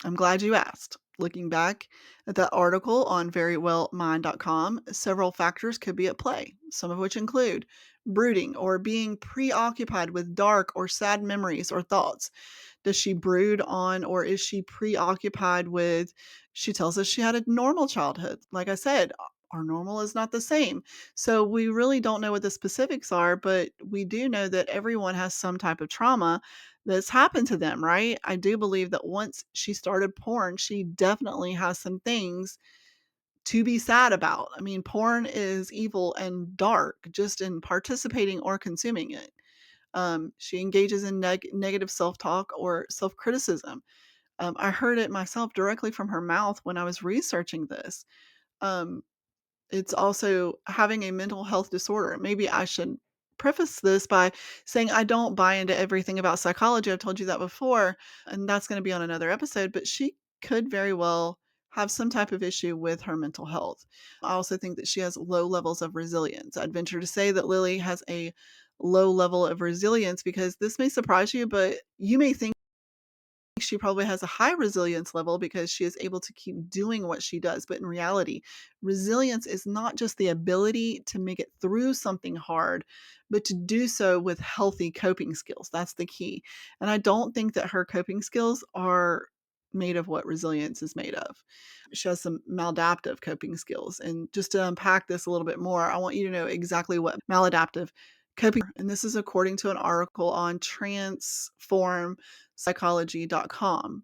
Speaker 1: I'm glad you asked. Looking back at that article on verywellmind.com, several factors could be at play, some of which include brooding or being preoccupied with dark or sad memories or thoughts. Does she brood on, or is she preoccupied with? She tells us she had a normal childhood. Like I said, our normal is not the same. So we really don't know what the specifics are, but we do know that everyone has some type of trauma that's happened to them, right? I do believe that once she started porn, she definitely has some things to be sad about. I mean, porn is evil and dark just in participating or consuming it. She engages in negative self talk or self criticism. I heard it myself directly from her mouth when I was researching this. Um, it's also having a mental health disorder. Maybe I should preface this by saying I don't buy into everything about psychology. I've told you that before, and that's going to be on another episode, but she could very well have some type of issue with her mental health. I also think that she has low levels of resilience. I'd venture to say that Lily has a low level of resilience because this may surprise you, but you may think she probably has a high resilience level because she is able to keep doing what she does. But in reality, resilience is not just the ability to make it through something hard, but to do so with healthy coping skills. That's the key. And I don't think that her coping skills are made of what resilience is made of. She has some maladaptive coping skills. And just to unpack this a little bit more, I want you to know exactly what maladaptive coping, and this is according to an article on transformpsychology.com.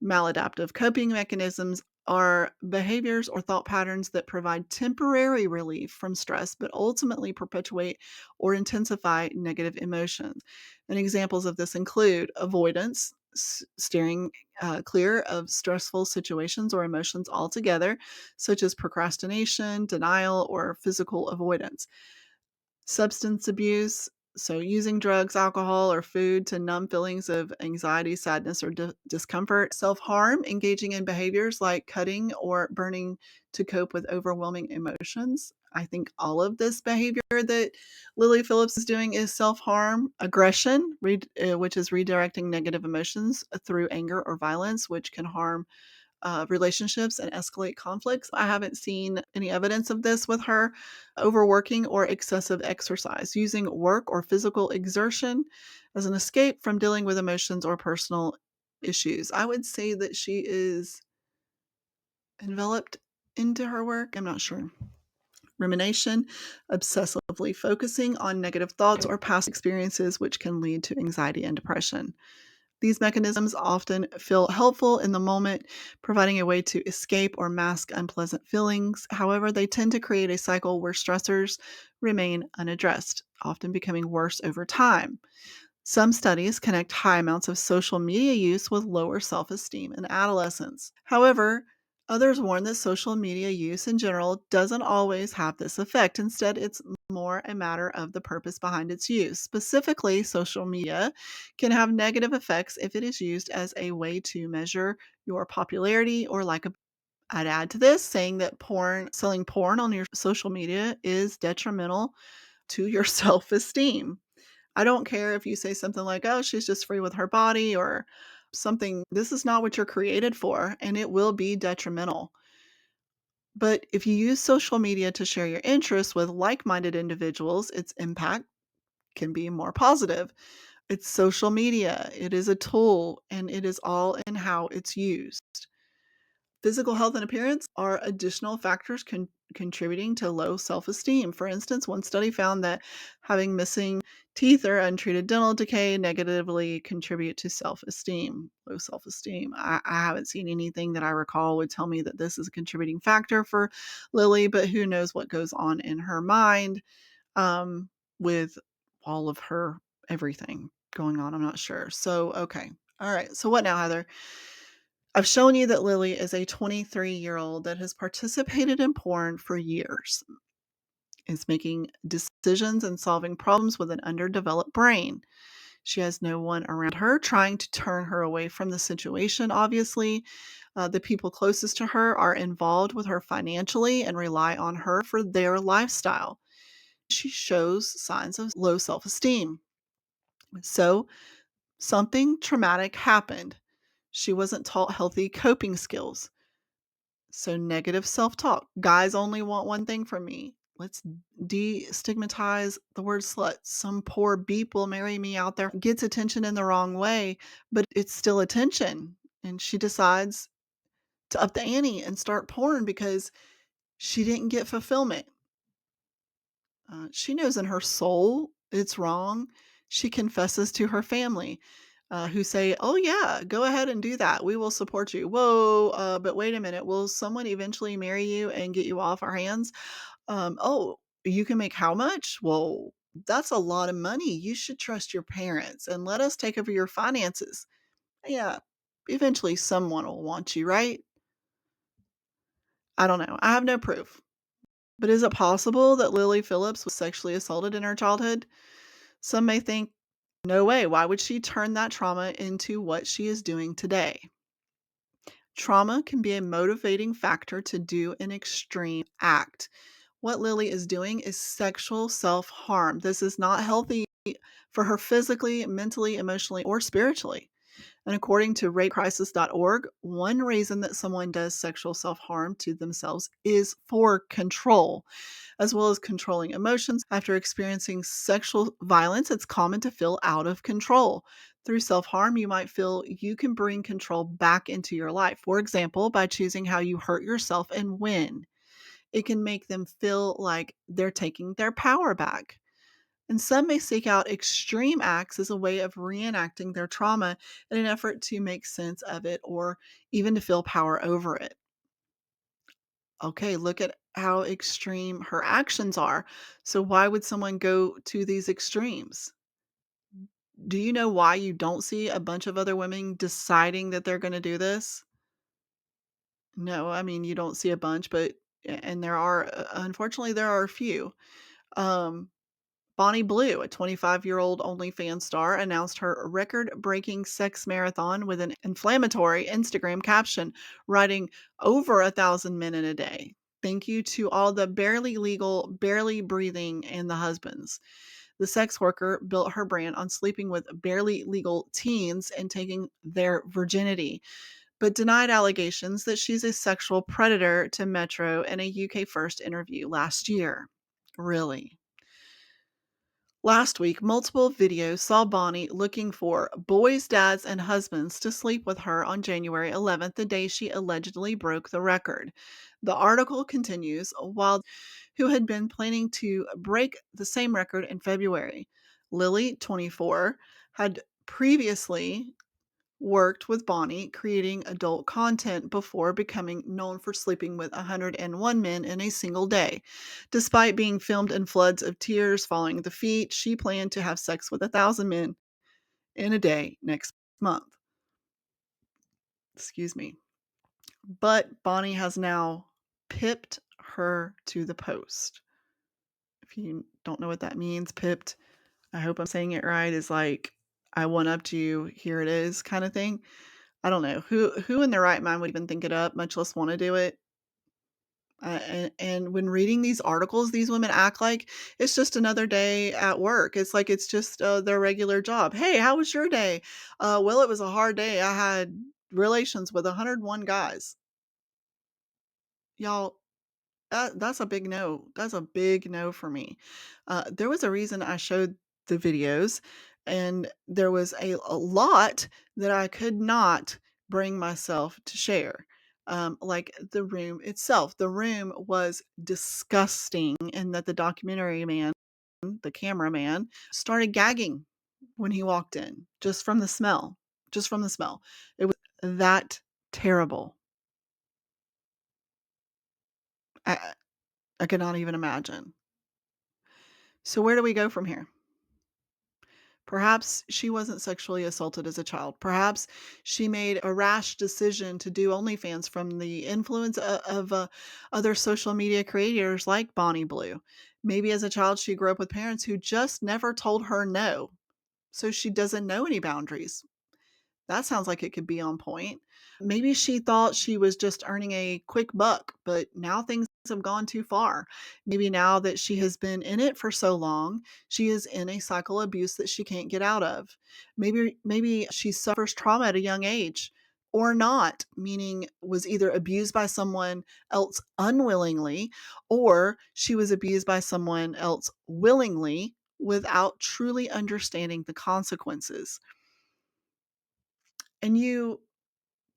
Speaker 1: Maladaptive coping mechanisms are behaviors or thought patterns that provide temporary relief from stress but ultimately perpetuate or intensify negative emotions. And examples of this include avoidance, steering clear of stressful situations or emotions altogether, such as procrastination, denial, or physical avoidance. Substance abuse, so using drugs, alcohol, or food to numb feelings of anxiety, sadness, or discomfort. Self harm, engaging in behaviors like cutting or burning to cope with overwhelming emotions. I think all of this behavior that Lily Phillips is doing is self harm. Aggression, which is redirecting negative emotions through anger or violence, which can harm relationships and escalate conflicts. I haven't seen any evidence of this with her. Overworking or excessive exercise, using work or physical exertion as an escape from dealing with emotions or personal issues. I would say that she is enveloped into her work. I'm not sure. Rumination, obsessively focusing on negative thoughts or past experiences, which can lead to anxiety and depression. These mechanisms often feel helpful in the moment, providing a way to escape or mask unpleasant feelings. However, they tend to create a cycle where stressors remain unaddressed, often becoming worse over time. Some studies connect high amounts of social media use with lower self esteem in adolescents. However, others warn that social media use in general doesn't always have this effect. Instead, it's more a matter of the purpose behind its use. Specifically, social media can have negative effects if it is used as a way to measure your popularity or likability. I'd add to this saying that selling porn on your social media is detrimental to your self esteem. I don't care if you say something like, oh, she's just free with her body or something. This is not what you're created for, and it will be detrimental. But if you use social media to share your interests with like minded individuals, its impact can be more positive. It's social media, it is a tool, and it is all in how it's used. Physical health and appearance are additional factors contributing to low self esteem. For instance, one study found that having missing teeth or untreated dental decay negatively contribute to self esteem, low self esteem. I haven't seen anything that I recall would tell me that this is a contributing factor for Lily, but who knows what goes on in her mind with all of her everything going on. I'm not sure. So, okay. All right. So, what now, Heather? I've shown you that Lily is a 23-year-old that has participated in porn for years, is making decisions and solving problems with an underdeveloped brain. She has no one around her trying to turn her away from the situation, obviously. The people closest to her are involved with her financially and rely on her for their lifestyle. She shows signs of low self esteem. So, something traumatic happened. She wasn't taught healthy coping skills. So negative self-talk. Guys only want one thing from me. Let's destigmatize the word slut. Some poor beep will marry me out there. Gets attention in the wrong way, but it's still attention. And she decides to up the ante and start porn because she didn't get fulfillment. She knows in her soul it's wrong. She confesses to her family, who say, "Oh, yeah, go ahead and do that. We will support you." Whoa, but wait a minute. Will someone eventually marry you and get you off our hands? Oh, you can make how much? Well, that's a lot of money. You should trust your parents and let us take over your finances. Yeah, eventually someone will want you, right? I don't know. I have no proof. But is it possible that Lily Phillips was sexually assaulted in her childhood? Some may think, no way. Why would she turn that trauma into what she is doing today? Trauma can be a motivating factor to do an extreme act. What Lily is doing is sexual self harm. This is not healthy for her physically, mentally, emotionally, or spiritually. And according to rapecrisis.org, one reason that someone does sexual self harm to themselves is for control, as well as controlling emotions. After experiencing sexual violence, it's common to feel out of control. Through self harm, you might feel you can bring control back into your life. For example, by choosing how you hurt yourself and when. It can make them feel like they're taking their power back. And some may seek out extreme acts as a way of reenacting their trauma in an effort to make sense of it or even to feel power over it. Okay, look at how extreme her actions are. So, why would someone go to these extremes? Do you know why you don't see a bunch of other women deciding that they're going to do this? No, I mean, you don't see a bunch, but, and there are, unfortunately, there are a few. Um, Bonnie Blue, a 25-year-old OnlyFans star, announced her record-breaking sex marathon with an inflammatory Instagram caption, writing over 1,000 men in a day. Thank you to all the barely legal, barely breathing, and the husbands. The sex worker built her brand on sleeping with barely legal teens and taking their virginity, but denied allegations that she's a sexual predator to Metro in a UK First interview last year. Really? Last week, multiple videos saw Bonnie looking for boys, dads, and husbands to sleep with her on January 11th, the day she allegedly broke the record. The article continues, while who had been planning to break the same record in February. Lily, 24, had previously worked with Bonnie creating adult content before becoming known for sleeping with 101 men in a single day. Despite being filmed in floods of tears following the feat, she planned to have sex with 1,000 men in a day next month. Excuse me. But Bonnie has now pipped her to the post. If you don't know what that means, pipped, I hope I'm saying it right, is like, I one upped you, here it is kind of thing. I don't know. Who in their right mind would even think it up, much less wanna do it? And when reading these articles, these women act like it's just another day at work. It's like it's just, their regular job. "Hey, how was your day?" Well, it was a hard day. I had relations with 101 guys." Y'all, that's a big no. That's a big no for me. There was a reason I showed the videos, and there was a lot that I could not bring myself to share. Like the room itself. The room was disgusting, and that the documentary man, the cameraman, started gagging when he walked in, just from the smell. Just from the smell. It was that terrible. I, I could not even imagine. So where do we go from here? Perhaps she wasn't sexually assaulted as a child. Perhaps she made a rash decision to do OnlyFans from the influence of other social media creators like Bonnie Blue. Maybe as a child, she grew up with parents who just never told her no. So she doesn't know any boundaries. That sounds like it could be on point. Maybe she thought she was just earning a quick buck, but now things have gone too far. Maybe now that she has been in it for so long, she is in a cycle of abuse that she can't get out of. Maybe she suffers trauma at a young age. or not, meaning was either abused by someone else unwillingly or she was abused by someone else willingly without truly understanding the consequences. And you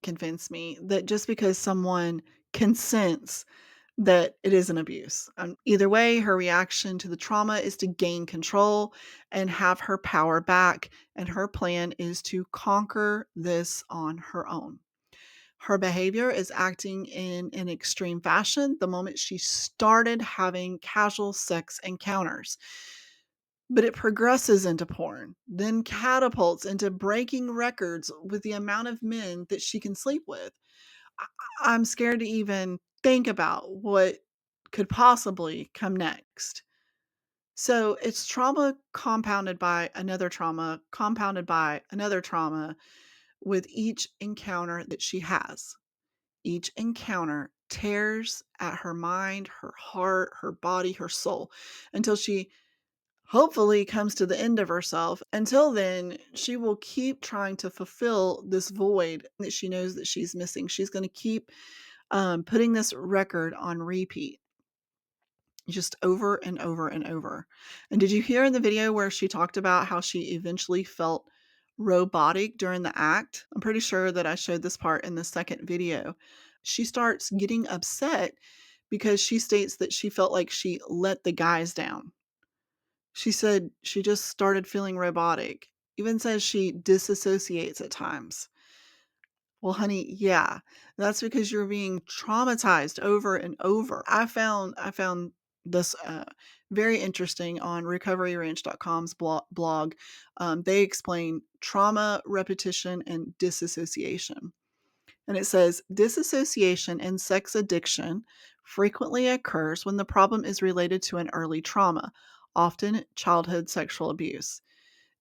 Speaker 1: convince me that just because someone consents that it is an abuse. Either way, her reaction to the trauma is to gain control and have her power back, and her plan is to conquer this on her own. Her behavior is acting in an extreme fashion the moment she started having casual sex encounters. But it progresses into porn, then catapults into breaking records with the amount of men that she can sleep with. I I'm scared to even think about what could possibly come next. So it's trauma compounded by another trauma, compounded by another trauma with each encounter that she has. Each encounter tears at her mind, her heart, her body, her soul until she hopefully comes to the end of herself. Until then, she will keep trying to fulfill this void that she knows that she's missing. She's going to keep putting this record on repeat just over and over and over. And did you hear in the video where she talked about how she eventually felt robotic during the act? I'm pretty sure that I showed this part in the second video. She starts getting upset because she states that she felt like she let the guys down. She said she just started feeling robotic. Even says she disassociates at times. Well, honey, yeah, that's because you're being traumatized over and over. I found this very interesting on recoveryranch.com's blog. They explain trauma, repetition, and disassociation. And it says disassociation and sex addiction frequently occurs when the problem is related to an early trauma, often childhood sexual abuse.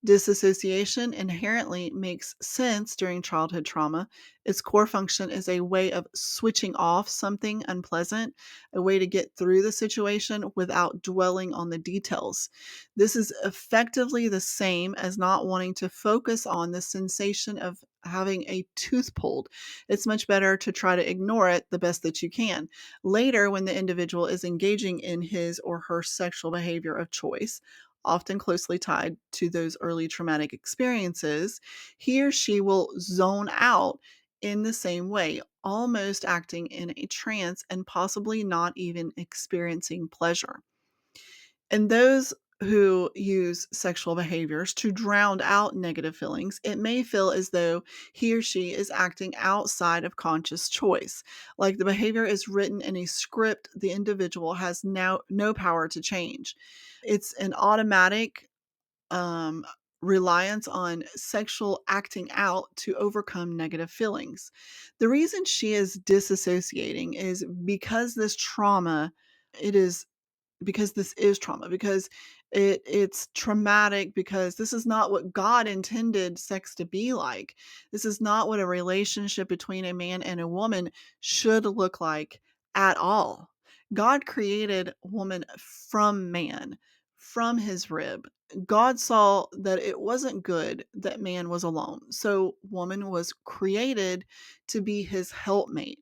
Speaker 1: Disassociation inherently makes sense during childhood trauma. Its core function is a way of switching off something unpleasant, a way to get through the situation without dwelling on the details. This is effectively the same as not wanting to focus on the sensation of having a tooth pulled. It's much better to try to ignore it the best that you can. Later, when the individual is engaging in his or her sexual behavior of choice, often closely tied to those early traumatic experiences, he or she will zone out in the same way, almost acting in a trance and possibly not even experiencing pleasure. And those who use sexual behaviors to drown out negative feelings, it may feel as though he or she is acting outside of conscious choice, like the behavior is written in a script the individual has now no power to change. It's an automatic um, reliance on sexual acting out to overcome negative feelings. The reason she is disassociating is because it is this is trauma, because it's traumatic, because this is not what God intended sex to be like. This is not what a relationship between a man and a woman should look like at all. God created woman from man, from his rib. God saw that it wasn't good that man was alone. So woman was created to be his helpmate.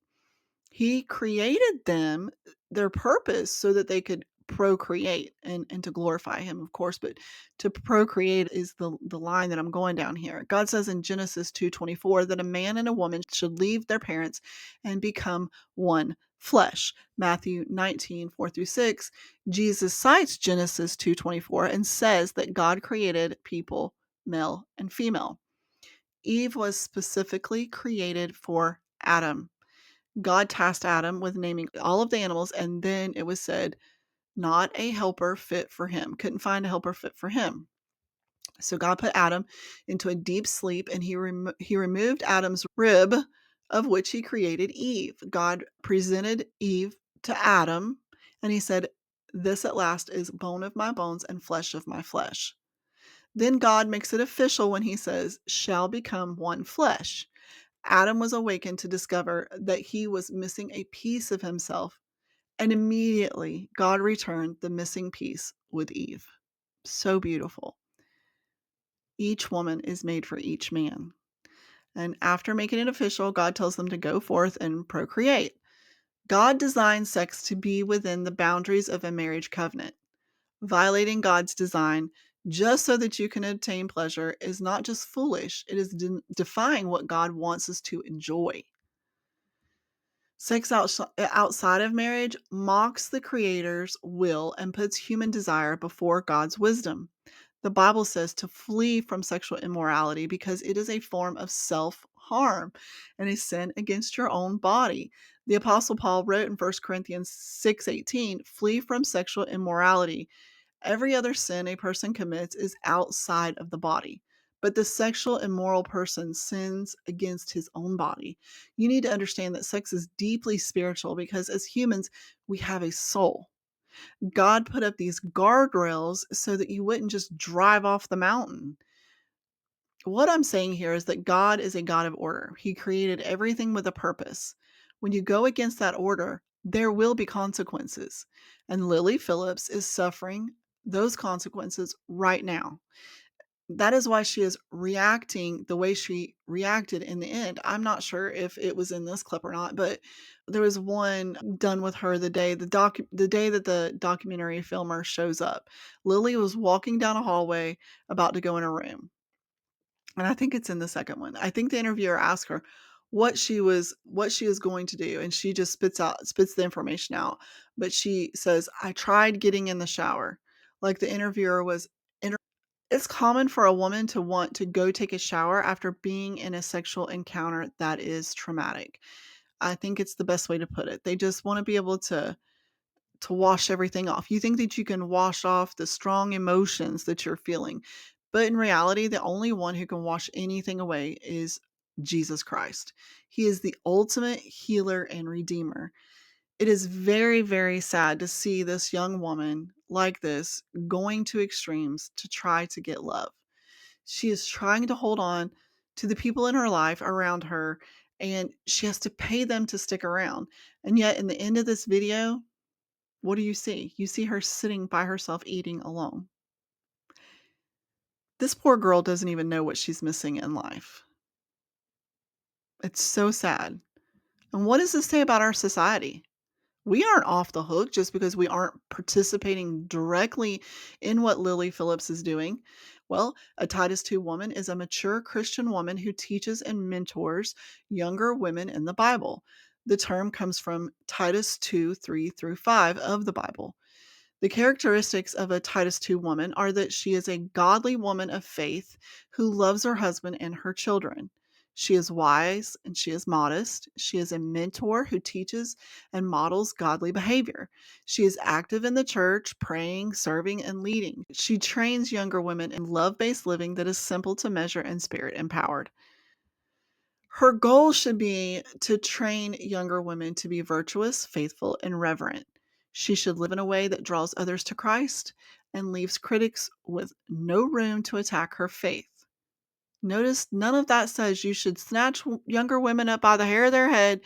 Speaker 1: He created them, their purpose, so that they could procreate and to glorify him, of course, but to procreate is the line that I'm going down here. God says in Genesis 2:24 that a man and a woman should leave their parents and become one flesh. Matthew 19:4 through 6, Jesus cites Genesis 2:24 and says that God created people male and female. Eve was specifically created for Adam. God tasked Adam with naming all of the animals, and then it was said, not a helper fit for him. Couldn't find a helper fit for him. So God put Adam into a deep sleep, and he removed Adam's rib, of which he created Eve. God presented Eve to Adam, and he said, "This at last is bone of my bones and flesh of my flesh." Then God makes it official when he says, "Shall become one flesh." Adam was awakened to discover that he was missing a piece of himself, and immediately God returned the missing piece with Eve. So beautiful. Each woman is made for each man. And after making it official, God tells them to go forth and procreate. God designed sex to be within the boundaries of a marriage covenant. Violating God's design just so that you can obtain pleasure is not just foolish, it is defying what God wants us to enjoy. Sex outside of marriage mocks the Creator's will and puts human desire before God's wisdom. The Bible says to flee from sexual immorality because it is a form of self-harm and a sin against your own body. The Apostle Paul wrote in 1 Corinthians 6:18, "Flee from sexual immorality. Every other sin a person commits is outside of the body, but the sexual immoral person sins against his own body." You need to understand that sex is deeply spiritual because as humans, we have a soul. God put up these guardrails so that you wouldn't just drive off the mountain. What I'm saying here is that God is a God of order. He created everything with a purpose. When you go against that order, there will be consequences. And Lily Phillips is suffering those consequences right now. That is why she is reacting the way she reacted in the end. I'm not sure if it was in this clip or not, but there was one done with her the day that the documentary filmer shows up. Lily was walking down a hallway about to go in a room. And I think it's in the second one. I think the interviewer asked her what she was going to do, and she just spits the information out. But she says, "I tried getting in the shower." Like the interviewer was it's common for a woman to want to go take a shower after being in a sexual encounter that is traumatic. I think it's the best way to put it. They just want to be able to wash everything off. You think that you can wash off the strong emotions that you're feeling. But in reality, the only one who can wash anything away is Jesus Christ. He is the ultimate healer and redeemer. It is very, very sad to see this young woman like this going to extremes to try to get love. She is trying to hold on to the people in her life around her, and she has to pay them to stick around. And yet, in the end of this video, what do you see? You see her sitting by herself eating alone. This poor girl doesn't even know what she's missing in life. It's so sad. And what does this say about our society? We aren't off the hook just because we aren't participating directly in what Lily Phillips is doing. Well, a Titus 2 woman is a mature Christian woman who teaches and mentors younger women in the Bible. The term comes from Titus 2:3-5 of the Bible. The characteristics of a Titus 2 woman are that she is a godly woman of faith who loves her husband and her children. She is wise and she is modest. She is a mentor who teaches and models godly behavior. She is active in the church, praying, serving, and leading. She trains younger women in love based living that is simple to measure and spirit empowered. Her goal should be to train younger women to be virtuous, faithful, and reverent. She should live in a way that draws others to Christ and leaves critics with no room to attack her faith. Notice none of that says you should snatch younger women up by the hair of their head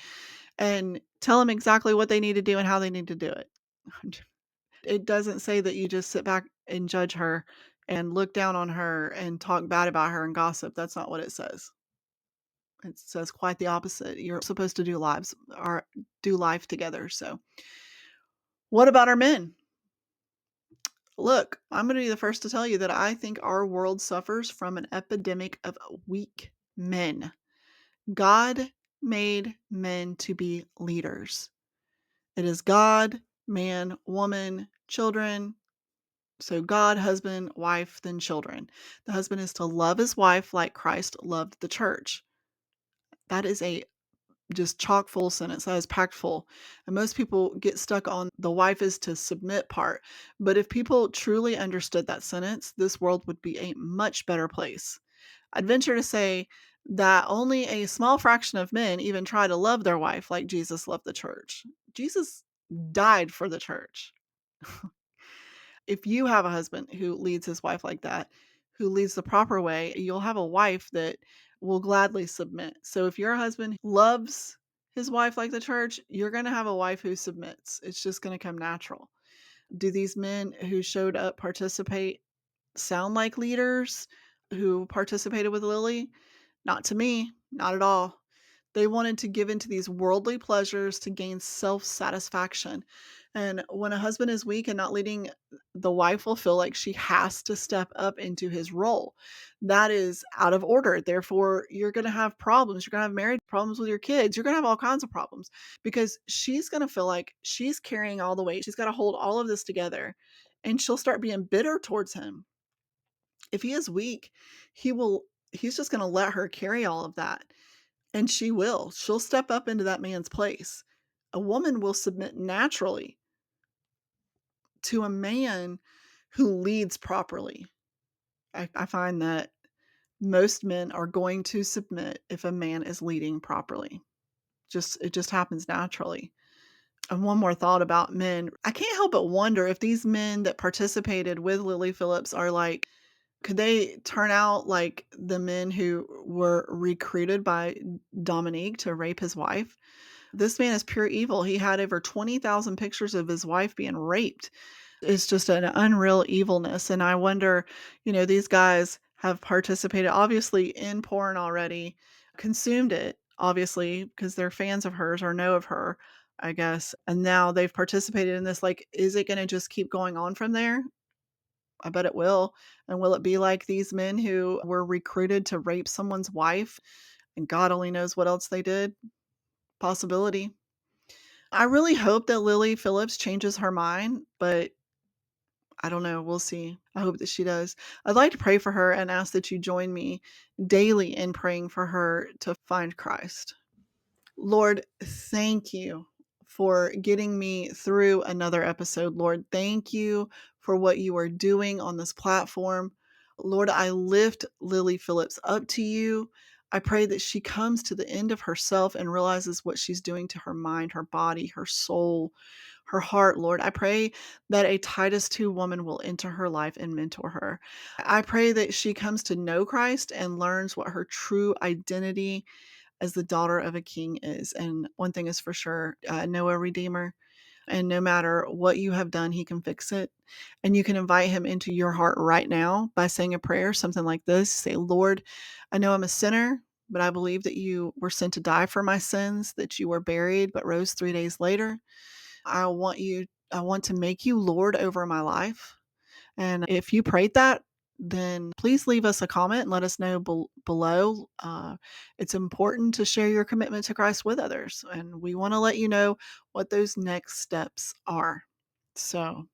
Speaker 1: and tell them exactly what they need to do and how they need to do it. It doesn't say that you just sit back and judge her and look down on her and talk bad about her and gossip. That's not what it says. It says quite the opposite. You're supposed to do life together. So, what about our men? Look, I'm going to be the first to tell you that I think our world suffers from an epidemic of weak men. God made men to be leaders. It is God, man, woman, children. So God, husband, wife, then children. The husband is to love his wife like Christ loved the church. That is a just chock full sentence. That is packed full. And most people get stuck on the wife is to submit part. But if people truly understood that sentence, this world would be a much better place. I'd venture to say that only a small fraction of men even try to love their wife like Jesus loved the church. Jesus died for the church. If you have a husband who leads his wife like that, who leads the proper way, you'll have a wife that will gladly submit. So if your husband loves his wife like the church, you're going to have a wife who submits. It's just going to come natural. Do these men who showed up sound like leaders who participated with Lily? Not to me. not at all. They wanted to give into these worldly pleasures to gain self-satisfaction. And when a husband is weak and not leading, the wife will feel like she has to step up into his role. That is out of order. Therefore, you're going to have problems. You're going to have marriage problems with your kids. You're going to have all kinds of problems because she's going to feel like she's carrying all the weight. She's got to hold all of this together, and she'll start being bitter towards him. If he is weak, he's just going to let her carry all of that. And she will. She'll step up into that man's place. A woman will submit naturally to a man who leads properly. I find that most men are going to submit if a man is leading properly. It just happens naturally. And one more thought about men. I can't help but wonder if these men that participated with Lily Phillips are like, could they turn out like the men who were recruited by Dominique to rape his wife? This man is pure evil. He had over 20,000 pictures of his wife being raped. It's just an unreal evilness. And I wonder, these guys have participated obviously in porn already, consumed it, obviously, because they're fans of hers or know of her, I guess. And now they've participated in this. Like, is it going to just keep going on from there? I bet it will. And will it be like these men who were recruited to rape someone's wife? And God only knows what else they did. Possibility. I really hope that Lily Phillips changes her mind, but I don't know. We'll see. I hope that she does. I'd like to pray for her and ask that you join me daily in praying for her to find Christ. Lord, thank you for getting me through another episode. Lord, thank you for what you are doing on this platform. Lord, I lift Lily Phillips up to you. I pray that she comes to the end of herself and realizes what she's doing to her mind, her body, her soul, her heart, Lord. I pray that a Titus 2 woman will enter her life and mentor her. I pray that she comes to know Christ and learns what her true identity as the daughter of a king is. And one thing is for sure, know a redeemer. And no matter what you have done, he can fix it. And you can invite him into your heart right now by saying a prayer, something like this. Say, Lord, I know I'm a sinner, but I believe that you were sent to die for my sins, that you were buried, but rose 3 days later. I want to make you Lord over my life. And if you prayed that, then please leave us a comment and let us know below. It's important to share your commitment to Christ with others, and we want to let you know what those next steps are. So,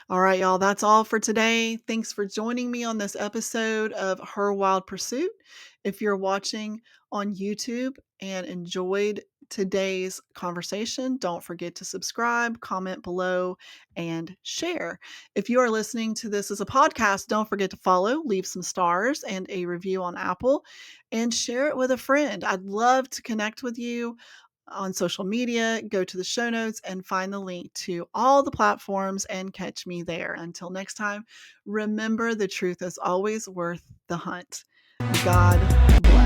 Speaker 1: all right, y'all, that's all for today. Thanks for joining me on this episode of Her Wild Pursuit. If you're watching on YouTube and enjoyed today's conversation, don't forget to subscribe, comment below, and share. If you are listening to this as a podcast, don't forget to follow, leave some stars and a review on Apple, and share it with a friend. I'd love to connect with you on social media. Go to the show notes and find the link to all the platforms and catch me there. Until next time, remember the truth is always worth the hunt. God bless.